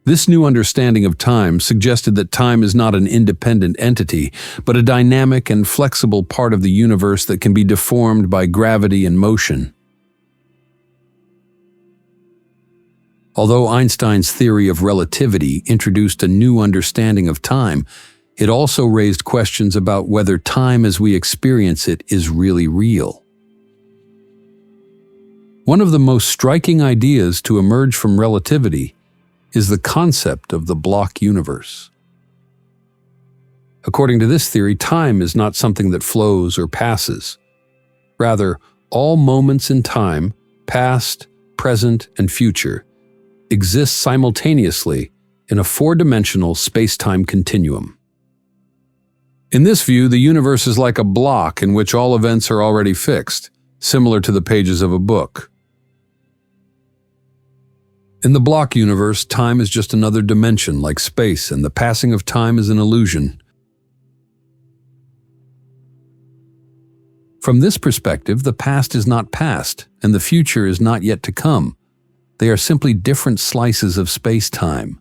This new understanding of time suggested that time is not an independent entity, but a dynamic and flexible part of the universe that can be deformed by gravity and motion. Although Einstein's theory of relativity introduced a new understanding of time, it also raised questions about whether time as we experience it is really real. One of the most striking ideas to emerge from relativity is the concept of the block universe. According to this theory, time is not something that flows or passes. Rather, all moments in time, past, present, and future, exist simultaneously in a four-dimensional space-time continuum. In this view, the universe is like a block in which all events are already fixed, similar to the pages of a book. In the block universe, time is just another dimension like space, and the passing of time is an illusion. From this perspective, the past is not past, and the future is not yet to come. They are simply different slices of space-time.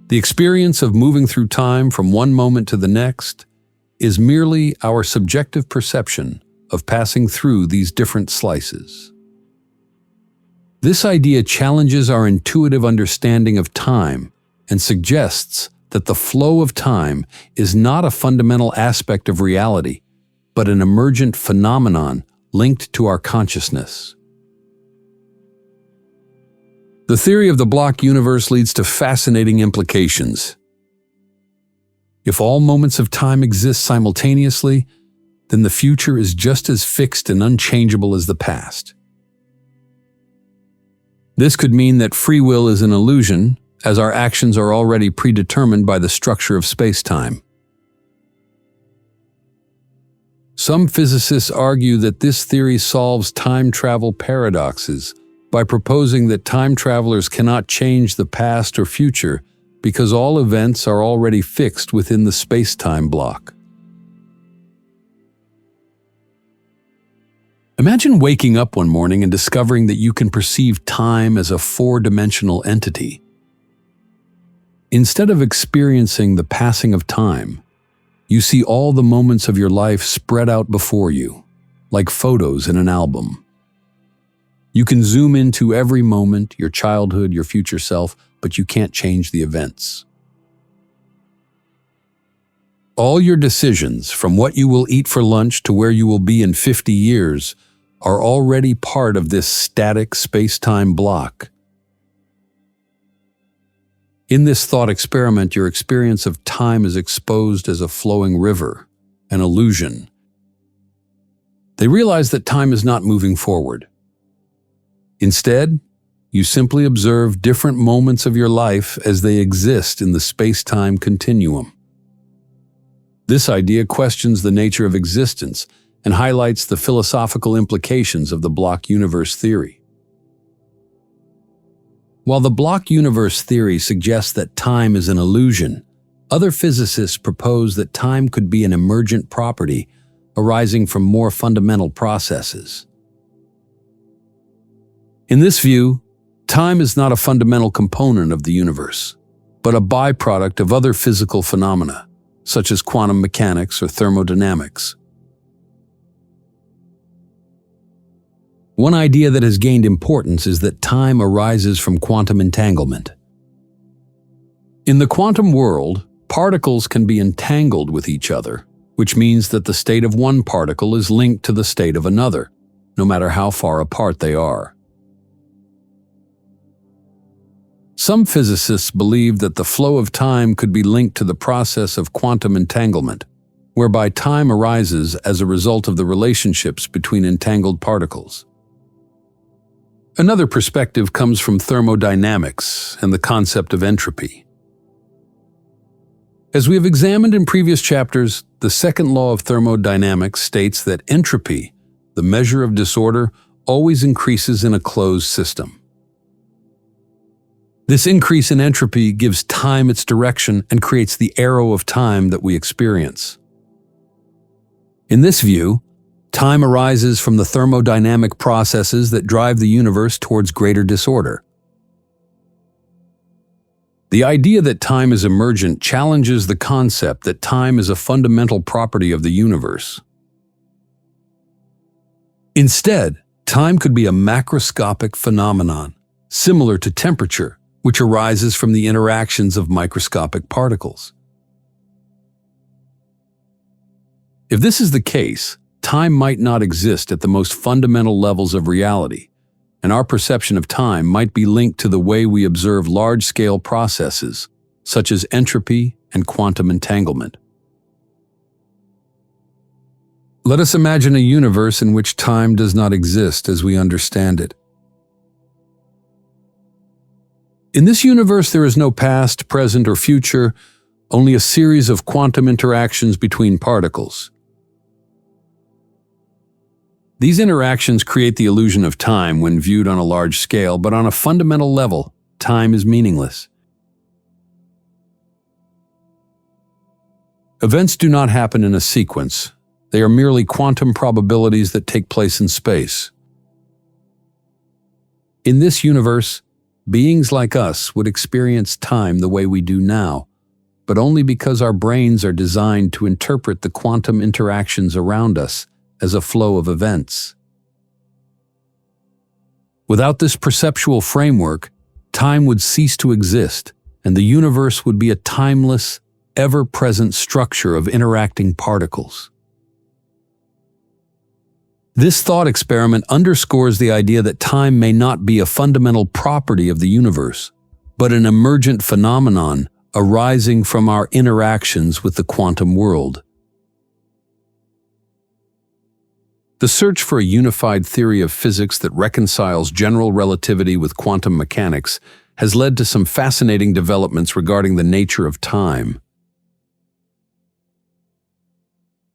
The experience of moving through time from one moment to the next is merely our subjective perception of passing through these different slices. This idea challenges our intuitive understanding of time and suggests that the flow of time is not a fundamental aspect of reality, but an emergent phenomenon linked to our consciousness. The theory of the block universe leads to fascinating implications. If all moments of time exist simultaneously, then the future is just as fixed and unchangeable as the past. This could mean that free will is an illusion, as our actions are already predetermined by the structure of space-time. Some physicists argue that this theory solves time travel paradoxes by proposing that time travelers cannot change the past or future because all events are already fixed within the space-time block. Imagine waking up one morning and discovering that you can perceive time as a four-dimensional entity. Instead of experiencing the passing of time, you see all the moments of your life spread out before you, like photos in an album. You can zoom into every moment, your childhood, your future self, but you can't change the events. All your decisions, from what you will eat for lunch to where you will be in 50 years, are already part of this static space-time block. In this thought experiment, your experience of time is exposed as a flowing river, an illusion. They realize that time is not moving forward. Instead, you simply observe different moments of your life as they exist in the space-time continuum. This idea questions the nature of existence and highlights the philosophical implications of the block universe theory. While the block universe theory suggests that time is an illusion, other physicists propose that time could be an emergent property arising from more fundamental processes. In this view, time is not a fundamental component of the universe, but a byproduct of other physical phenomena, such as quantum mechanics or thermodynamics. One idea that has gained importance is that time arises from quantum entanglement. In the quantum world, particles can be entangled with each other, which means that the state of one particle is linked to the state of another, no matter how far apart they are. Some physicists believe that the flow of time could be linked to the process of quantum entanglement, whereby time arises as a result of the relationships between entangled particles. Another perspective comes from thermodynamics and the concept of entropy. As we have examined in previous chapters, the second law of thermodynamics states that entropy, the measure of disorder, always increases in a closed system. This increase in entropy gives time its direction and creates the arrow of time that we experience. In this view, time arises from the thermodynamic processes that drive the universe towards greater disorder. The idea that time is emergent challenges the concept that time is a fundamental property of the universe. Instead, time could be a macroscopic phenomenon, similar to temperature, which arises from the interactions of microscopic particles. If this is the case, time might not exist at the most fundamental levels of reality, and our perception of time might be linked to the way we observe large-scale processes, such as entropy and quantum entanglement. Let us imagine a universe in which time does not exist as we understand it. In this universe, there is no past, present, or future, only a series of quantum interactions between particles. These interactions create the illusion of time when viewed on a large scale, but on a fundamental level, time is meaningless. Events do not happen in a sequence. They are merely quantum probabilities that take place in space. In this universe, beings like us would experience time the way we do now, but only because our brains are designed to interpret the quantum interactions around us as a flow of events. Without this perceptual framework, time would cease to exist, and the universe would be a timeless, ever-present structure of interacting particles. This thought experiment underscores the idea that time may not be a fundamental property of the universe, but an emergent phenomenon arising from our interactions with the quantum world. The search for a unified theory of physics that reconciles general relativity with quantum mechanics has led to some fascinating developments regarding the nature of time.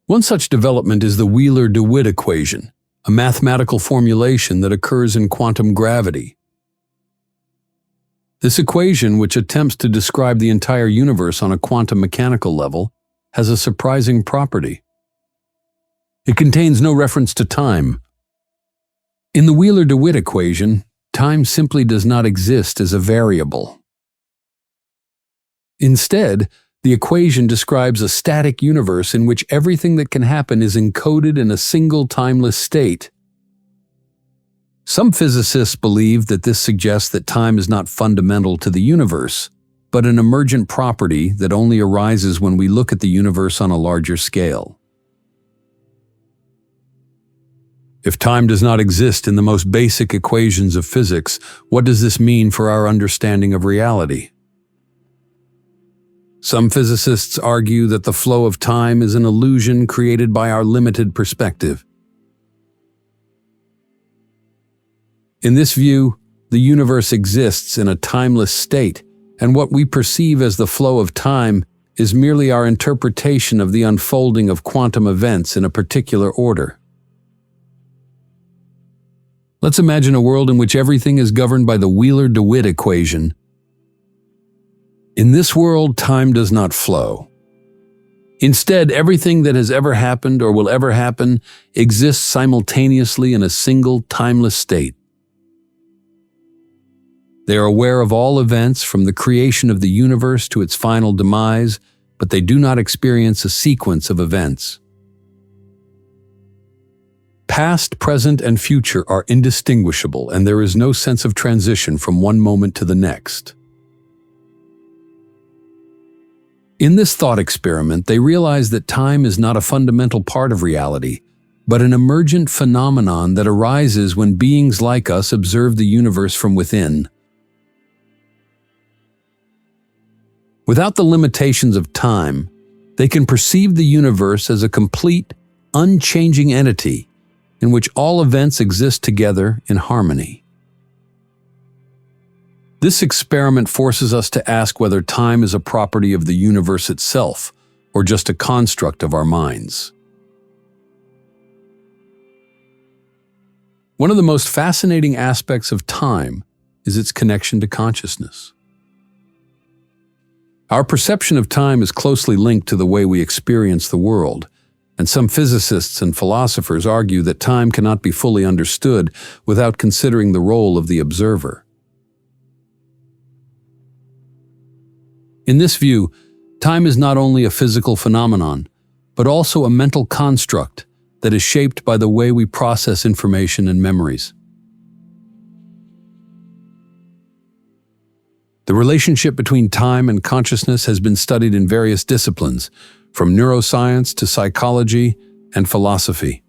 One such development is the Wheeler-DeWitt equation, a mathematical formulation that occurs in quantum gravity. This equation, which attempts to describe the entire universe on a quantum mechanical level, has a surprising property. It contains no reference to time. In the Wheeler-DeWitt equation, time simply does not exist as a variable. Instead, the equation describes a static universe in which everything that can happen is encoded in a single timeless state. Some physicists believe that this suggests that time is not fundamental to the universe, but an emergent property that only arises when we look at the universe on a larger scale. If time does not exist in the most basic equations of physics, what does this mean for our understanding of reality? Some physicists argue that the flow of time is an illusion created by our limited perspective. In this view, the universe exists in a timeless state, and what we perceive as the flow of time is merely our interpretation of the unfolding of quantum events in a particular order. Let's imagine a world in which everything is governed by the Wheeler-DeWitt equation. In this world, time does not flow. Instead, everything that has ever happened or will ever happen exists simultaneously in a single timeless state. They are aware of all events from the creation of the universe to its final demise, but they do not experience a sequence of events. Past, present, and future are indistinguishable, and there is no sense of transition from one moment to the next. In this thought experiment, they realize that time is not a fundamental part of reality, but an emergent phenomenon that arises when beings like us observe the universe from within. Without the limitations of time, they can perceive the universe as a complete, unchanging entity in which all events exist together in harmony. This experiment forces us to ask whether time is a property of the universe itself, or just a construct of our minds. One of the most fascinating aspects of time is its connection to consciousness. Our perception of time is closely linked to the way we experience the world, and some physicists and philosophers argue that time cannot be fully understood without considering the role of the observer. In this view, time is not only a physical phenomenon, but also a mental construct that is shaped by the way we process information and memories. The relationship between time and consciousness has been studied in various disciplines, from neuroscience to psychology and philosophy.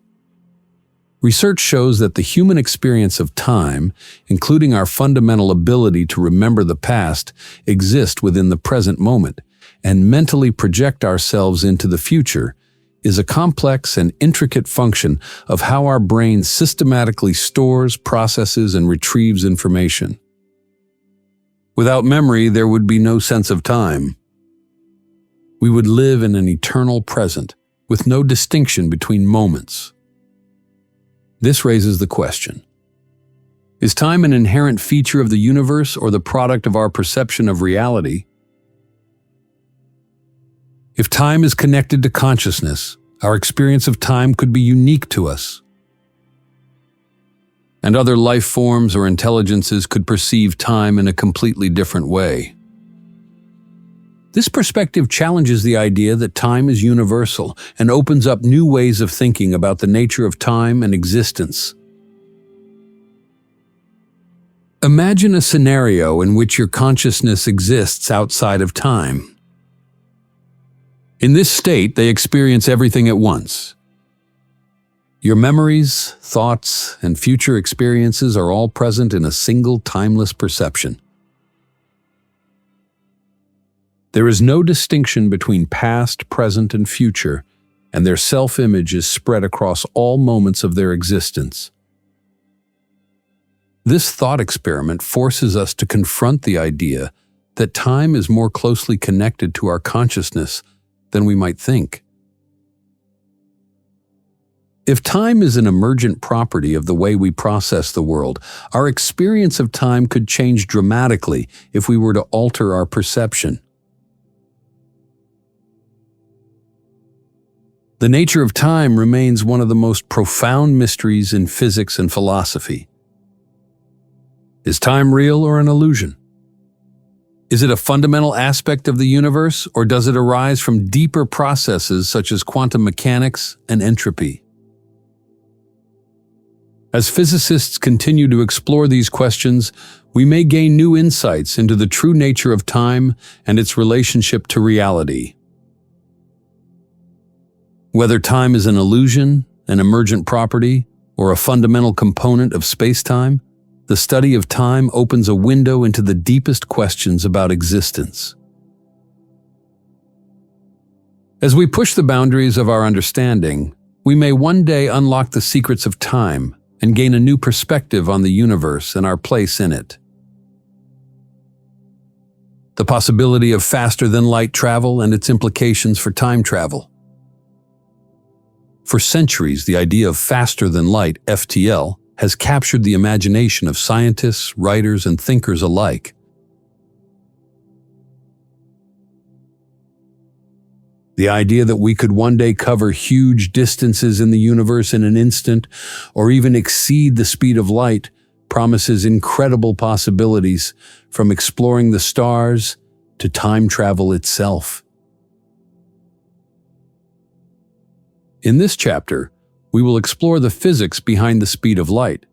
Research shows that the human experience of time, including our fundamental ability to remember the past, exist within the present moment, and mentally project ourselves into the future is a complex and intricate function of how our brain systematically stores, processes, and retrieves information. Without memory, there would be no sense of time. We would live in an eternal present, with no distinction between moments. This raises the question: is time an inherent feature of the universe or the product of our perception of reality? If time is connected to consciousness, our experience of time could be unique to us, and other life forms or intelligences could perceive time in a completely different way. This perspective challenges the idea that time is universal and opens up new ways of thinking about the nature of time and existence. Imagine a scenario in which your consciousness exists outside of time. In this state, they experience everything at once. Your memories, thoughts, and future experiences are all present in a single timeless perception. There is no distinction between past, present, and future, and their self-image is spread across all moments of their existence. This thought experiment forces us to confront the idea that time is more closely connected to our consciousness than we might think. If time is an emergent property of the way we process the world, our experience of time could change dramatically if we were to alter our perception. The nature of time remains one of the most profound mysteries in physics and philosophy. Is time real or an illusion? Is it a fundamental aspect of the universe, or does it arise from deeper processes such as quantum mechanics and entropy? As physicists continue to explore these questions, we may gain new insights into the true nature of time and its relationship to reality. Whether time is an illusion, an emergent property, or a fundamental component of space-time, the study of time opens a window into the deepest questions about existence. As we push the boundaries of our understanding, we may one day unlock the secrets of time and gain a new perspective on the universe and our place in it. The possibility of faster-than-light travel and its implications for time travel. For centuries, the idea of faster-than-light, FTL, has captured the imagination of scientists, writers, and thinkers alike. The idea that we could one day cover huge distances in the universe in an instant, or even exceed the speed of light, promises incredible possibilities, from exploring the stars to time travel itself. In this chapter, we will explore the physics behind the speed of light,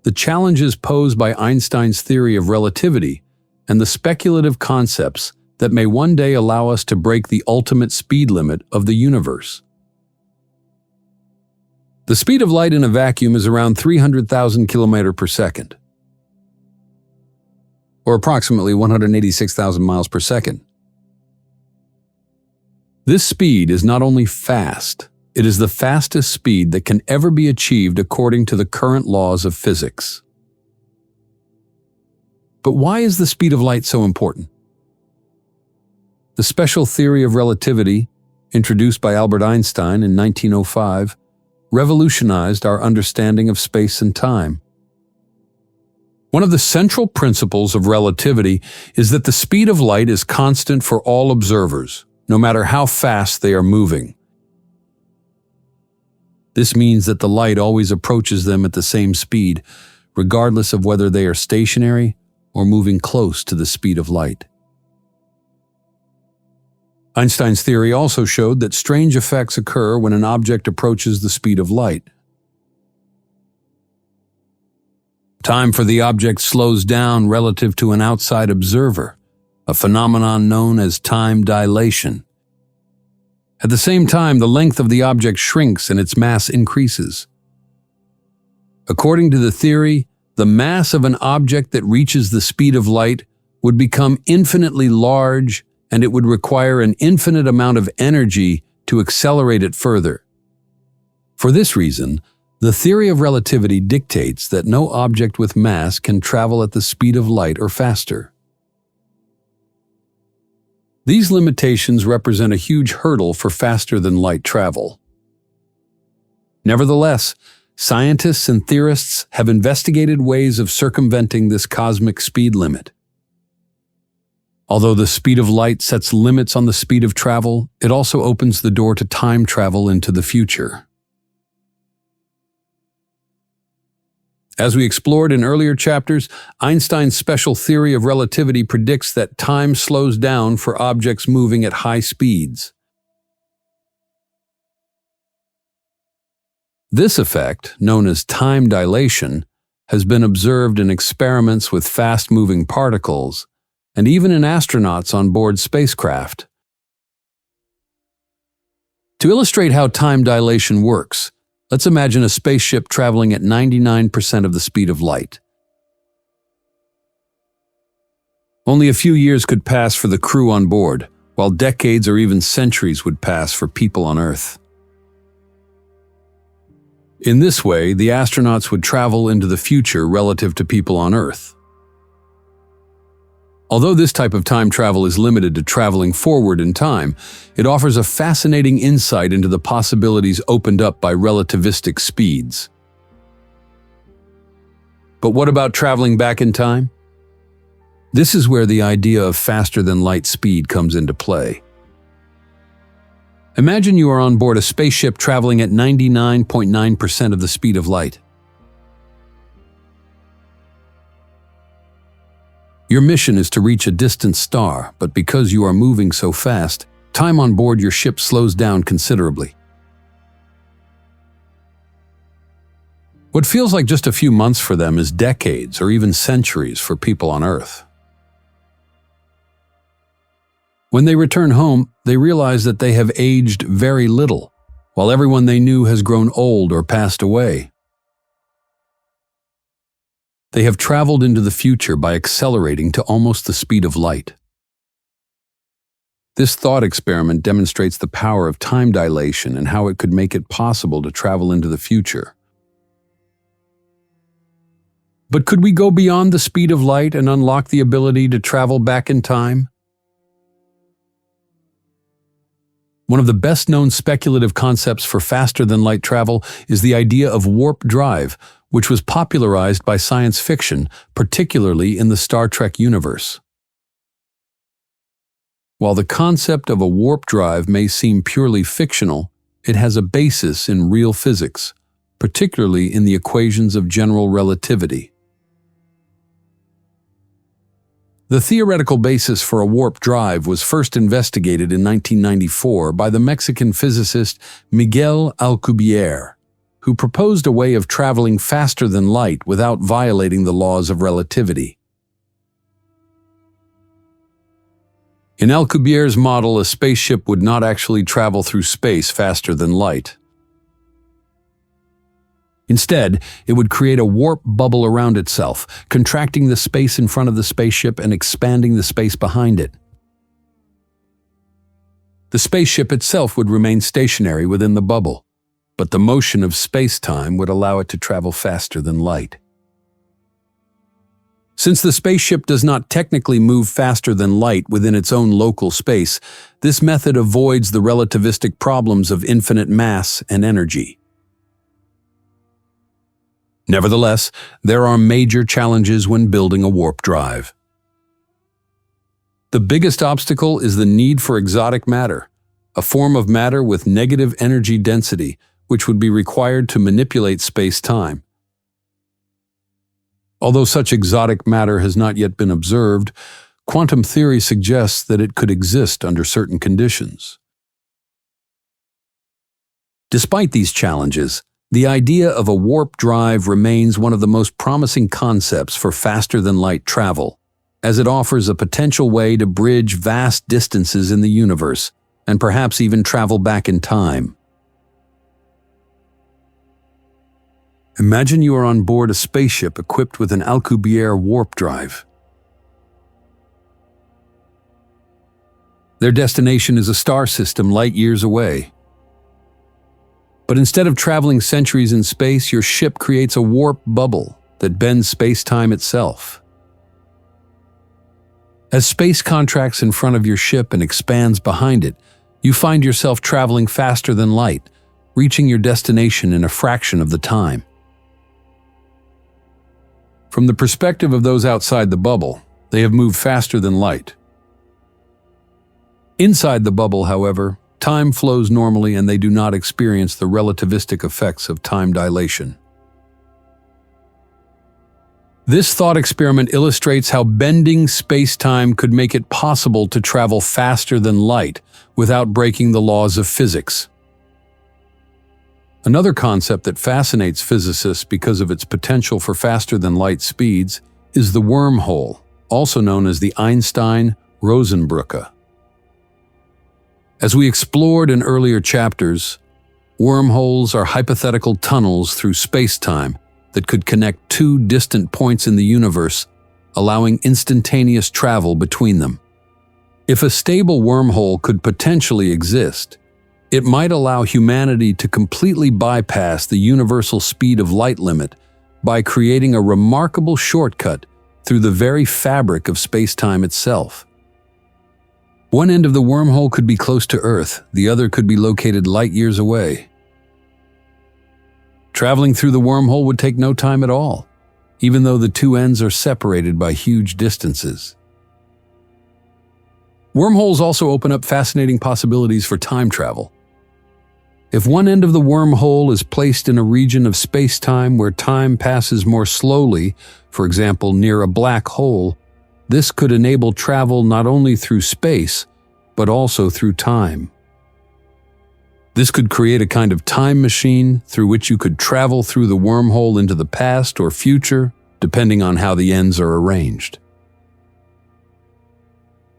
the challenges posed by Einstein's theory of relativity, and the speculative concepts that may one day allow us to break the ultimate speed limit of the universe. The speed of light in a vacuum is around 300,000 km per second, or approximately 186,000 miles per second. This speed is not only fast, it is the fastest speed that can ever be achieved according to the current laws of physics. But why is the speed of light so important? The special theory of relativity, introduced by Albert Einstein in 1905, revolutionized our understanding of space and time. One of the central principles of relativity is that the speed of light is constant for all observers, no matter how fast they are moving. This means that the light always approaches them at the same speed, regardless of whether they are stationary or moving close to the speed of light. Einstein's theory also showed that strange effects occur when an object approaches the speed of light. Time for the object slows down relative to an outside observer, a phenomenon known as time dilation. At the same time, the length of the object shrinks and its mass increases. According to the theory, the mass of an object that reaches the speed of light would become infinitely large, and it would require an infinite amount of energy to accelerate it further. For this reason, the theory of relativity dictates that no object with mass can travel at the speed of light or faster. These limitations represent a huge hurdle for faster-than-light travel. Nevertheless, scientists and theorists have investigated ways of circumventing this cosmic speed limit. Although the speed of light sets limits on the speed of travel, it also opens the door to time travel into the future. As we explored in earlier chapters, Einstein's special theory of relativity predicts that time slows down for objects moving at high speeds. This effect, known as time dilation, has been observed in experiments with fast-moving particles and even in astronauts on board spacecraft. To illustrate how time dilation works, let's imagine a spaceship traveling at 99% of the speed of light. Only a few years could pass for the crew on board, while decades or even centuries would pass for people on Earth. In this way, the astronauts would travel into the future relative to people on Earth. Although this type of time travel is limited to traveling forward in time, it offers a fascinating insight into the possibilities opened up by relativistic speeds. But what about traveling back in time? This is where the idea of faster-than-light speed comes into play. Imagine you are on board a spaceship traveling at 99.9% of the speed of light. Your mission is to reach a distant star, but because you are moving so fast, time on board your ship slows down considerably. What feels like just a few months for them is decades or even centuries for people on Earth. When they return home, they realize that they have aged very little, while everyone they knew has grown old or passed away. They have traveled into the future by accelerating to almost the speed of light. This thought experiment demonstrates the power of time dilation and how it could make it possible to travel into the future. But could we go beyond the speed of light and unlock the ability to travel back in time? One of the best-known speculative concepts for faster-than-light travel is the idea of warp drive, which was popularized by science fiction, particularly in the Star Trek universe. While the concept of a warp drive may seem purely fictional, it has a basis in real physics, particularly in the equations of general relativity. The theoretical basis for a warp drive was first investigated in 1994 by the Mexican physicist Miguel Alcubierre, who proposed a way of traveling faster than light without violating the laws of relativity. In Alcubierre's model, a spaceship would not actually travel through space faster than light. Instead, it would create a warp bubble around itself, contracting the space in front of the spaceship and expanding the space behind it. The spaceship itself would remain stationary within the bubble, but the motion of space-time would allow it to travel faster than light. Since the spaceship does not technically move faster than light within its own local space, this method avoids the relativistic problems of infinite mass and energy. Nevertheless, there are major challenges when building a warp drive. The biggest obstacle is the need for exotic matter, a form of matter with negative energy density, which would be required to manipulate space-time. Although such exotic matter has not yet been observed, quantum theory suggests that it could exist under certain conditions. Despite these challenges, the idea of a warp drive remains one of the most promising concepts for faster-than-light travel, as it offers a potential way to bridge vast distances in the universe and perhaps even travel back in time. Imagine you are on board a spaceship equipped with an Alcubierre warp drive. Their destination is a star system light years away. But instead of traveling centuries in space, your ship creates a warp bubble that bends space-time itself. As space contracts in front of your ship and expands behind it, you find yourself traveling faster than light, reaching your destination in a fraction of the time. From the perspective of those outside the bubble, they have moved faster than light. Inside the bubble, however, time flows normally and they do not experience the relativistic effects of time dilation. This thought experiment illustrates how bending space-time could make it possible to travel faster than light without breaking the laws of physics. Another concept that fascinates physicists because of its potential for faster-than-light speeds is the wormhole, also known as the Einstein-Rosenbrücke. As we explored in earlier chapters, wormholes are hypothetical tunnels through space-time that could connect two distant points in the universe, allowing instantaneous travel between them. If a stable wormhole could potentially exist, it might allow humanity to completely bypass the universal speed of light limit by creating a remarkable shortcut through the very fabric of space-time itself. One end of the wormhole could be close to Earth, the other could be located light years away. Traveling through the wormhole would take no time at all, even though the two ends are separated by huge distances. Wormholes also open up fascinating possibilities for time travel. If one end of the wormhole is placed in a region of space-time where time passes more slowly, for example near a black hole, this could enable travel not only through space, but also through time. This could create a kind of time machine through which you could travel through the wormhole into the past or future, depending on how the ends are arranged.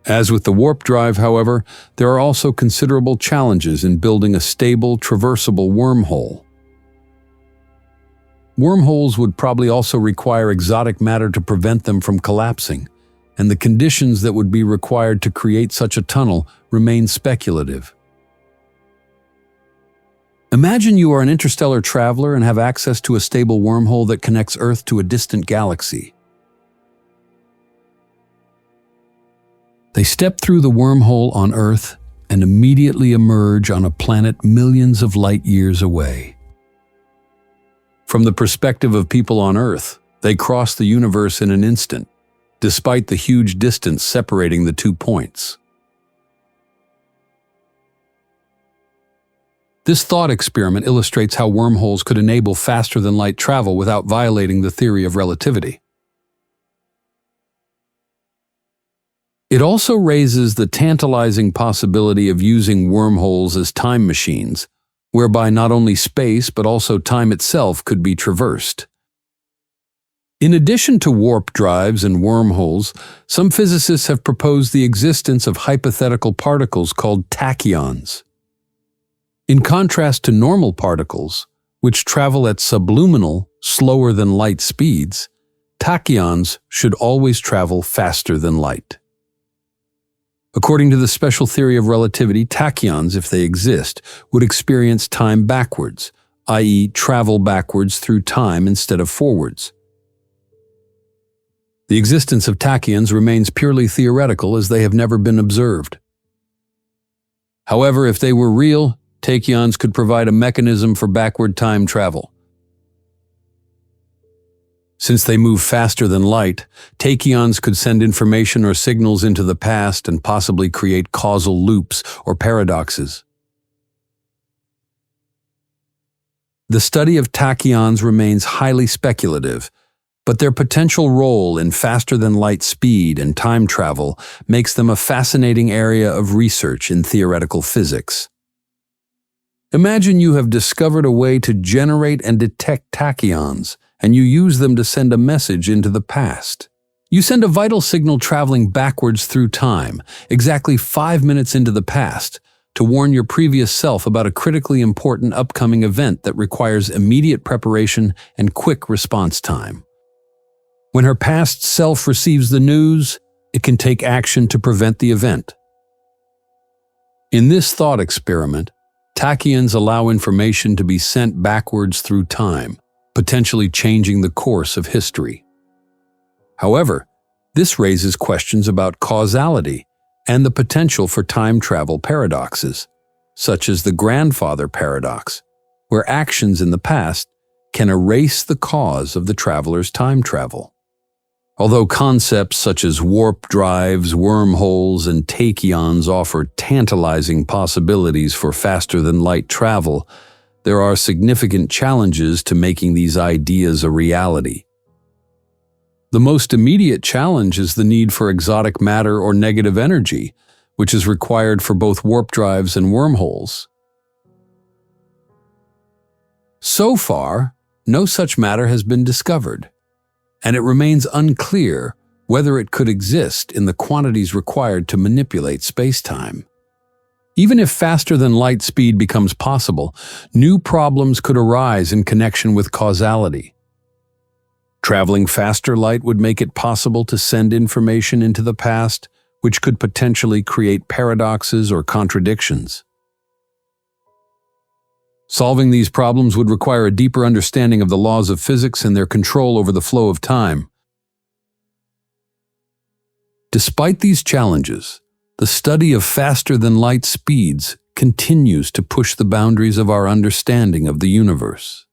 As with the warp drive, however, there are also considerable challenges in building a stable, traversable wormhole. Wormholes would probably also require exotic matter to prevent them from collapsing, and the conditions that would be required to create such a tunnel remain speculative. Imagine you are an interstellar traveler and have access to a stable wormhole that connects Earth to a distant galaxy. They step through the wormhole on Earth and immediately emerge on a planet millions of light years away. From the perspective of people on Earth, they cross the universe in an instant, despite the huge distance separating the 2 points. This thought experiment illustrates how wormholes could enable faster-than-light travel without violating the theory of relativity. It also raises the tantalizing possibility of using wormholes as time machines, whereby not only space but also time itself could be traversed. In addition to warp drives and wormholes, some physicists have proposed the existence of hypothetical particles called tachyons. In contrast to normal particles, which travel at subluminal, slower than light speeds, tachyons should always travel faster than light. According to the special theory of relativity, tachyons, if they exist, would experience time backwards, i.e., travel backwards through time instead of forwards. The existence of tachyons remains purely theoretical as they have never been observed. However, if they were real, tachyons could provide a mechanism for backward time travel. Since they move faster than light, tachyons could send information or signals into the past and possibly create causal loops or paradoxes. The study of tachyons remains highly speculative, but their potential role in faster-than-light speed and time travel makes them a fascinating area of research in theoretical physics. Imagine you have discovered a way to generate and detect tachyons, and you use them to send a message into the past. You send a vital signal traveling backwards through time, exactly 5 minutes into the past, to warn your previous self about a critically important upcoming event that requires immediate preparation and quick response time. When her past self receives the news, it can take action to prevent the event. In this thought experiment, tachyons allow information to be sent backwards through time, potentially changing the course of history. However, this raises questions about causality and the potential for time travel paradoxes, such as the grandfather paradox, where actions in the past can erase the cause of the traveler's time travel. Although concepts such as warp drives, wormholes, and tachyons offer tantalizing possibilities for faster-than-light travel, there are significant challenges to making these ideas a reality. The most immediate challenge is the need for exotic matter or negative energy, which is required for both warp drives and wormholes. So far, no such matter has been discovered, and it remains unclear whether it could exist in the quantities required to manipulate space-time. Even if faster-than-light speed becomes possible, new problems could arise in connection with causality. Traveling faster light would make it possible to send information into the past, which could potentially create paradoxes or contradictions. Solving these problems would require a deeper understanding of the laws of physics and their control over the flow of time. Despite these challenges, the study of faster-than-light speeds continues to push the boundaries of our understanding of the universe.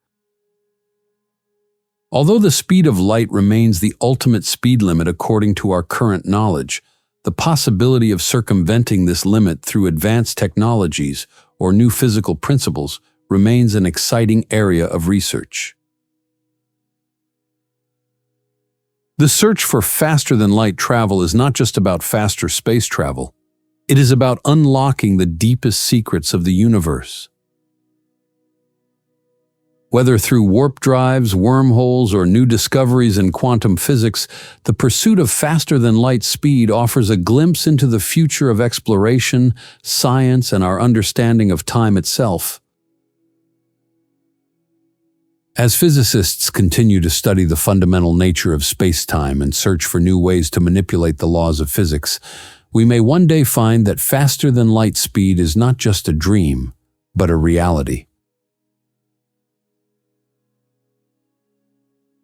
Although the speed of light remains the ultimate speed limit according to our current knowledge, the possibility of circumventing this limit through advanced technologies or new physical principles remains an exciting area of research. The search for faster-than-light travel is not just about faster space travel. It is about unlocking the deepest secrets of the universe. Whether through warp drives, wormholes, or new discoveries in quantum physics, the pursuit of faster-than-light speed offers a glimpse into the future of exploration, science, and our understanding of time itself. As physicists continue to study the fundamental nature of space-time and search for new ways to manipulate the laws of physics, we may one day find that faster-than-light speed is not just a dream, but a reality.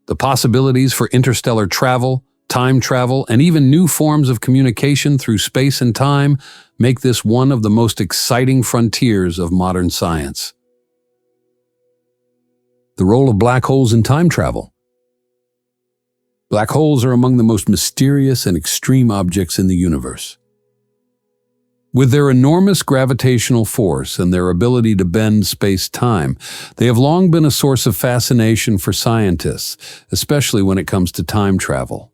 The possibilities for interstellar travel, time travel, and even new forms of communication through space and time make this one of the most exciting frontiers of modern science. The role of black holes in time travel. Black holes are among the most mysterious and extreme objects in the universe. With their enormous gravitational force and their ability to bend space-time, they have long been a source of fascination for scientists, especially when it comes to time travel.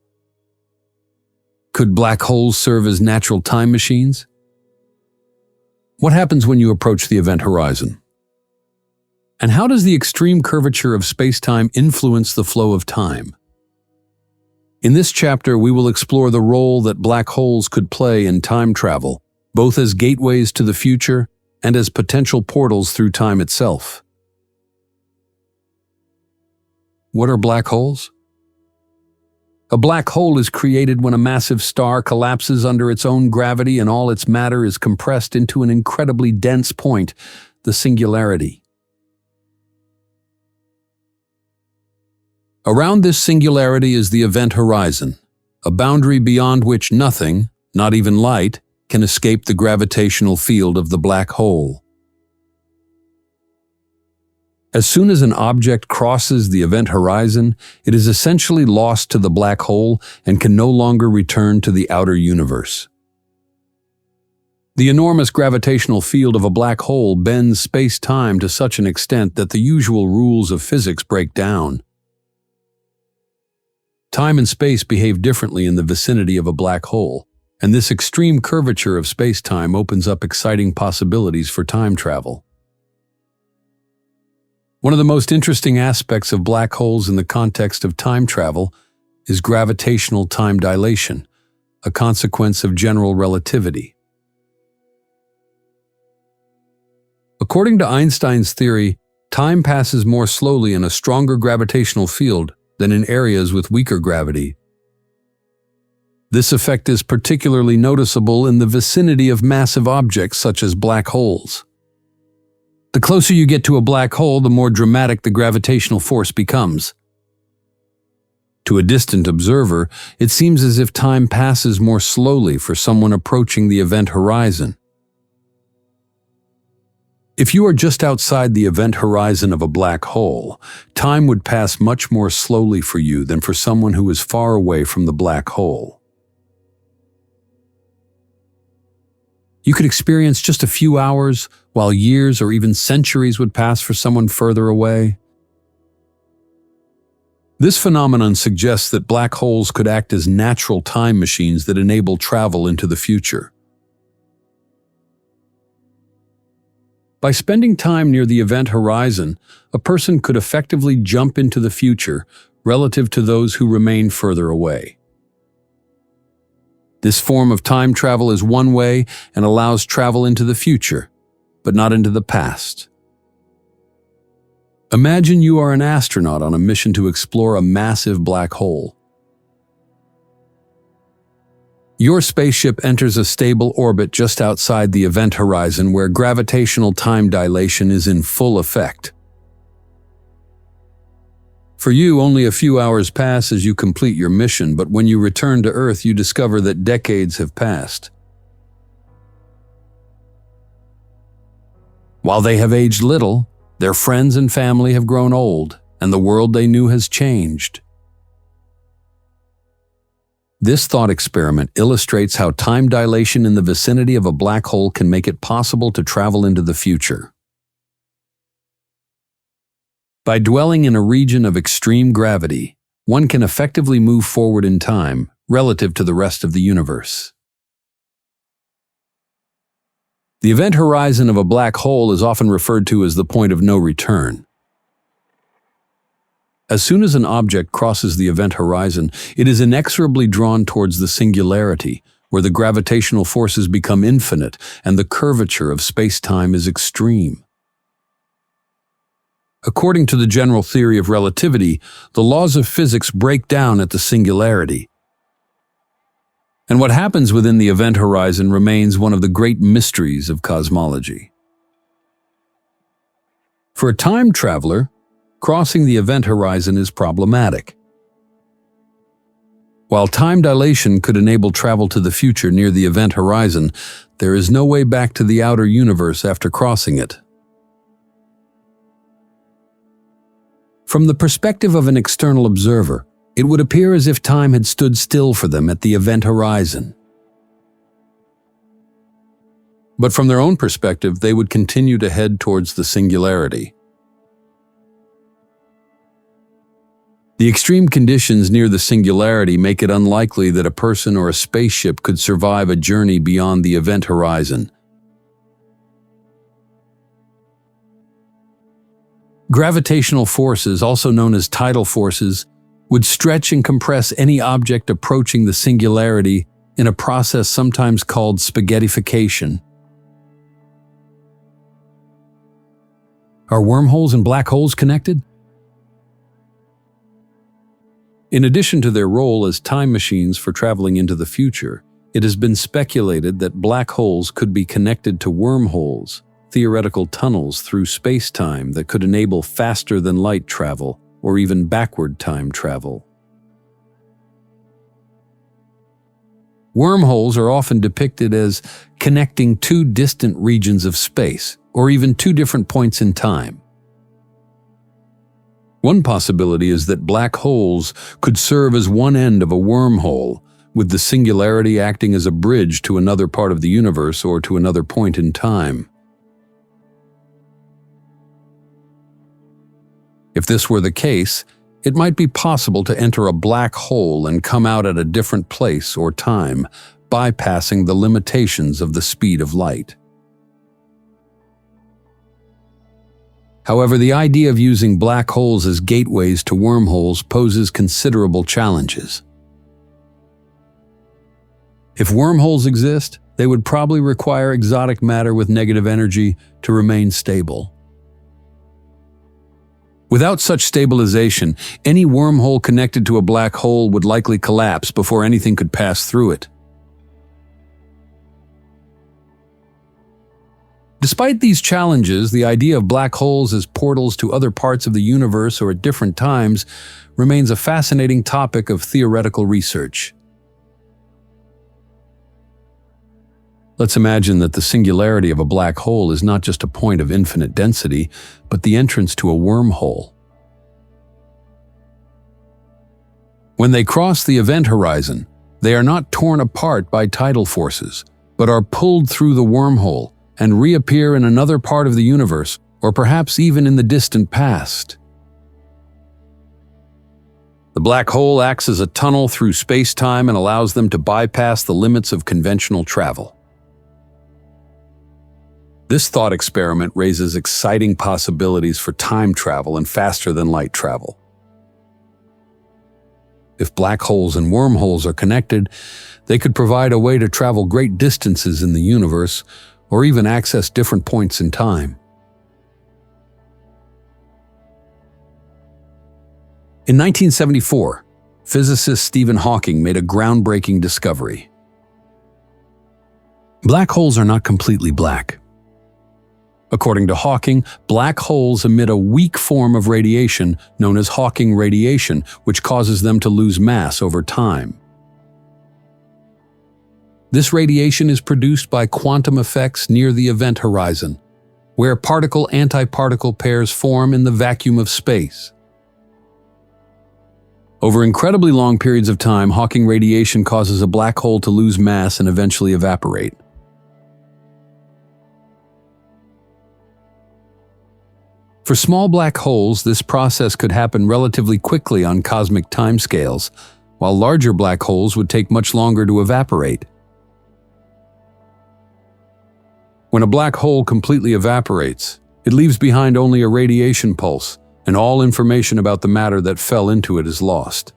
Could black holes serve as natural time machines? What happens when you approach the event horizon? And how does the extreme curvature of space-time influence the flow of time? In this chapter, we will explore the role that black holes could play in time travel, both as gateways to the future and as potential portals through time itself. What are black holes? A black hole is created when a massive star collapses under its own gravity and all its matter is compressed into an incredibly dense point, the singularity. Around this singularity is the event horizon, a boundary beyond which nothing, not even light, can escape the gravitational field of the black hole. As soon as an object crosses the event horizon, it is essentially lost to the black hole and can no longer return to the outer universe. The enormous gravitational field of a black hole bends space-time to such an extent that the usual rules of physics break down. Time and space behave differently in the vicinity of a black hole, and this extreme curvature of space-time opens up exciting possibilities for time travel. One of the most interesting aspects of black holes in the context of time travel is gravitational time dilation, a consequence of general relativity. According to Einstein's theory, time passes more slowly in a stronger gravitational field than in areas with weaker gravity. This effect is particularly noticeable in the vicinity of massive objects such as black holes. The closer you get to a black hole, the more dramatic the gravitational force becomes. To a distant observer, it seems as if time passes more slowly for someone approaching the event horizon. If you are just outside the event horizon of a black hole, time would pass much more slowly for you than for someone who is far away from the black hole. You could experience just a few hours, while years or even centuries would pass for someone further away. This phenomenon suggests that black holes could act as natural time machines that enable travel into the future. By spending time near the event horizon, a person could effectively jump into the future relative to those who remain further away. This form of time travel is one way and allows travel into the future, but not into the past. Imagine you are an astronaut on a mission to explore a massive black hole. Your spaceship enters a stable orbit just outside the event horizon where gravitational time dilation is in full effect. For you, only a few hours pass as you complete your mission, but when you return to Earth, you discover that decades have passed. While they have aged little, their friends and family have grown old, and the world they knew has changed. This thought experiment illustrates how time dilation in the vicinity of a black hole can make it possible to travel into the future. By dwelling in a region of extreme gravity, one can effectively move forward in time relative to the rest of the universe. The event horizon of a black hole is often referred to as the point of no return. As soon as an object crosses the event horizon, it is inexorably drawn towards the singularity, where the gravitational forces become infinite and the curvature of space-time is extreme. According to the general theory of relativity, the laws of physics break down at the singularity. And what happens within the event horizon remains one of the great mysteries of cosmology. For a time traveler, crossing the event horizon is problematic. While time dilation could enable travel to the future near the event horizon, there is no way back to the outer universe after crossing it. From the perspective of an external observer, it would appear as if time had stood still for them at the event horizon. But from their own perspective, they would continue to head towards the singularity. The extreme conditions near the singularity make it unlikely that a person or a spaceship could survive a journey beyond the event horizon. Gravitational forces, also known as tidal forces, would stretch and compress any object approaching the singularity in a process sometimes called spaghettification. Are wormholes and black holes connected? In addition to their role as time machines for traveling into the future, it has been speculated that black holes could be connected to wormholes, theoretical tunnels through space-time that could enable faster-than-light travel or even backward time travel. Wormholes are often depicted as connecting two distant regions of space, or even two different points in time. One possibility is that black holes could serve as one end of a wormhole, with the singularity acting as a bridge to another part of the universe or to another point in time. If this were the case, it might be possible to enter a black hole and come out at a different place or time, bypassing the limitations of the speed of light. However, the idea of using black holes as gateways to wormholes poses considerable challenges. If wormholes exist, they would probably require exotic matter with negative energy to remain stable. Without such stabilization, any wormhole connected to a black hole would likely collapse before anything could pass through it. Despite these challenges, the idea of black holes as portals to other parts of the universe or at different times remains a fascinating topic of theoretical research. Let's imagine that the singularity of a black hole is not just a point of infinite density, but the entrance to a wormhole. When they cross the event horizon, they are not torn apart by tidal forces, but are pulled through the wormhole and reappear in another part of the universe, or perhaps even in the distant past. The black hole acts as a tunnel through space-time and allows them to bypass the limits of conventional travel. This thought experiment raises exciting possibilities for time travel and faster-than-light travel. If black holes and wormholes are connected, they could provide a way to travel great distances in the universe, or even access different points in time. In 1974, physicist Stephen Hawking made a groundbreaking discovery. Black holes are not completely black. According to Hawking, black holes emit a weak form of radiation known as Hawking radiation, which causes them to lose mass over time. This radiation is produced by quantum effects near the event horizon, where particle-antiparticle pairs form in the vacuum of space. Over incredibly long periods of time, Hawking radiation causes a black hole to lose mass and eventually evaporate. For small black holes, this process could happen relatively quickly on cosmic timescales, while larger black holes would take much longer to evaporate. When a black hole completely evaporates, it leaves behind only a radiation pulse, and all information about the matter that fell into it is lost.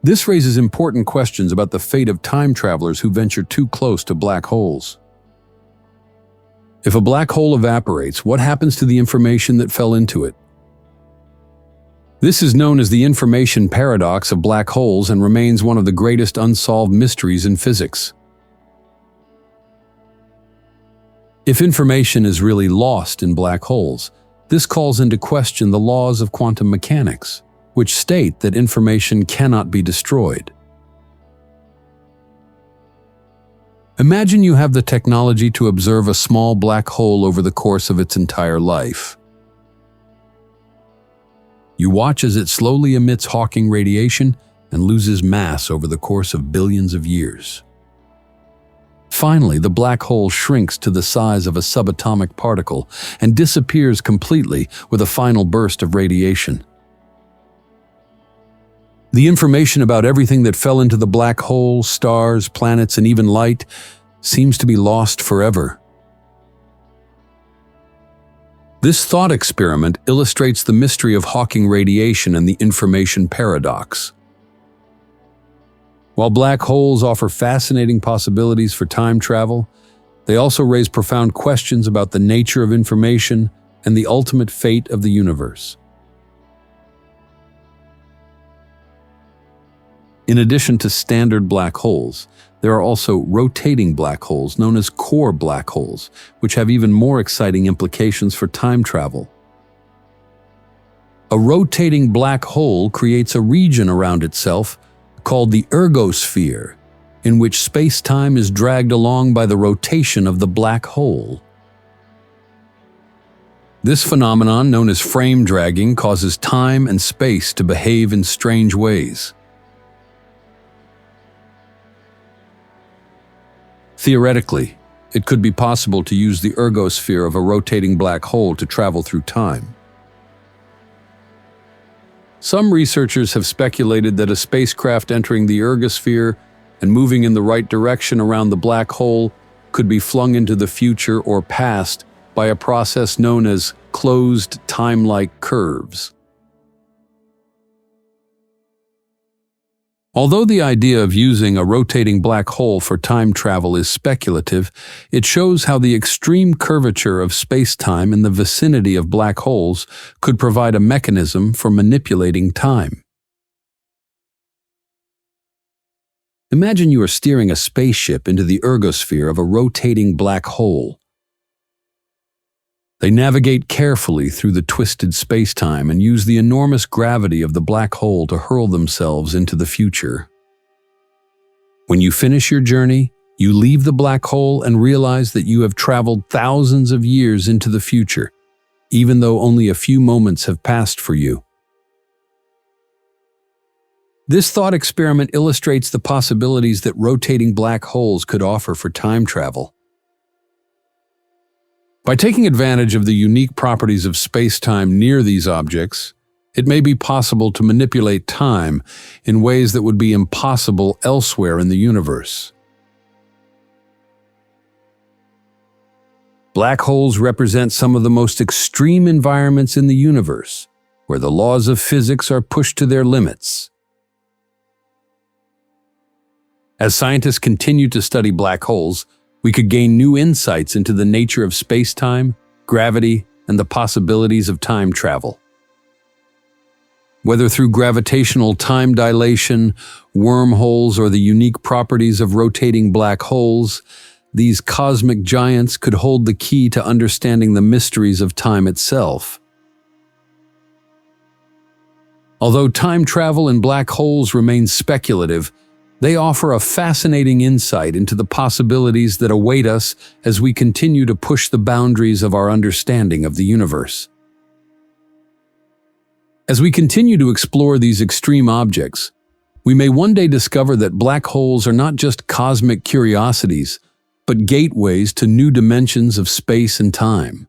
This raises important questions about the fate of time travelers who venture too close to black holes. If a black hole evaporates, what happens to the information that fell into it? This is known as the information paradox of black holes and remains one of the greatest unsolved mysteries in physics. If information is really lost in black holes, this calls into question the laws of quantum mechanics, which state that information cannot be destroyed. Imagine you have the technology to observe a small black hole over the course of its entire life. You watch as it slowly emits Hawking radiation and loses mass over the course of billions of years. Finally, the black hole shrinks to the size of a subatomic particle and disappears completely with a final burst of radiation. The information about everything that fell into the black hole, stars, planets, and even light seems to be lost forever. This thought experiment illustrates the mystery of Hawking radiation and the information paradox. While black holes offer fascinating possibilities for time travel, they also raise profound questions about the nature of information and the ultimate fate of the universe. In addition to standard black holes, there are also rotating black holes known as core black holes, which have even more exciting implications for time travel. A rotating black hole creates a region around itself called the ergosphere, in which space-time is dragged along by the rotation of the black hole. This phenomenon, known as frame dragging, causes time and space to behave in strange ways. Theoretically, it could be possible to use the ergosphere of a rotating black hole to travel through time. Some researchers have speculated that a spacecraft entering the ergosphere and moving in the right direction around the black hole could be flung into the future or past by a process known as closed time-like curves. Although the idea of using a rotating black hole for time travel is speculative, it shows how the extreme curvature of space-time in the vicinity of black holes could provide a mechanism for manipulating time. Imagine you are steering a spaceship into the ergosphere of a rotating black hole. They navigate carefully through the twisted space-time and use the enormous gravity of the black hole to hurl themselves into the future. When you finish your journey, you leave the black hole and realize that you have traveled thousands of years into the future, even though only a few moments have passed for you. This thought experiment illustrates the possibilities that rotating black holes could offer for time travel. By taking advantage of the unique properties of space-time near these objects, it may be possible to manipulate time in ways that would be impossible elsewhere in the universe. Black holes represent some of the most extreme environments in the universe, where the laws of physics are pushed to their limits. As scientists continue to study black holes, we could gain new insights into the nature of space-time, gravity, and the possibilities of time travel. Whether through gravitational time dilation, wormholes, or the unique properties of rotating black holes, these cosmic giants could hold the key to understanding the mysteries of time itself. Although time travel in black holes remains speculative, they offer a fascinating insight into the possibilities that await us as we continue to push the boundaries of our understanding of the universe. As we continue to explore these extreme objects, we may one day discover that black holes are not just cosmic curiosities, but gateways to new dimensions of space and time.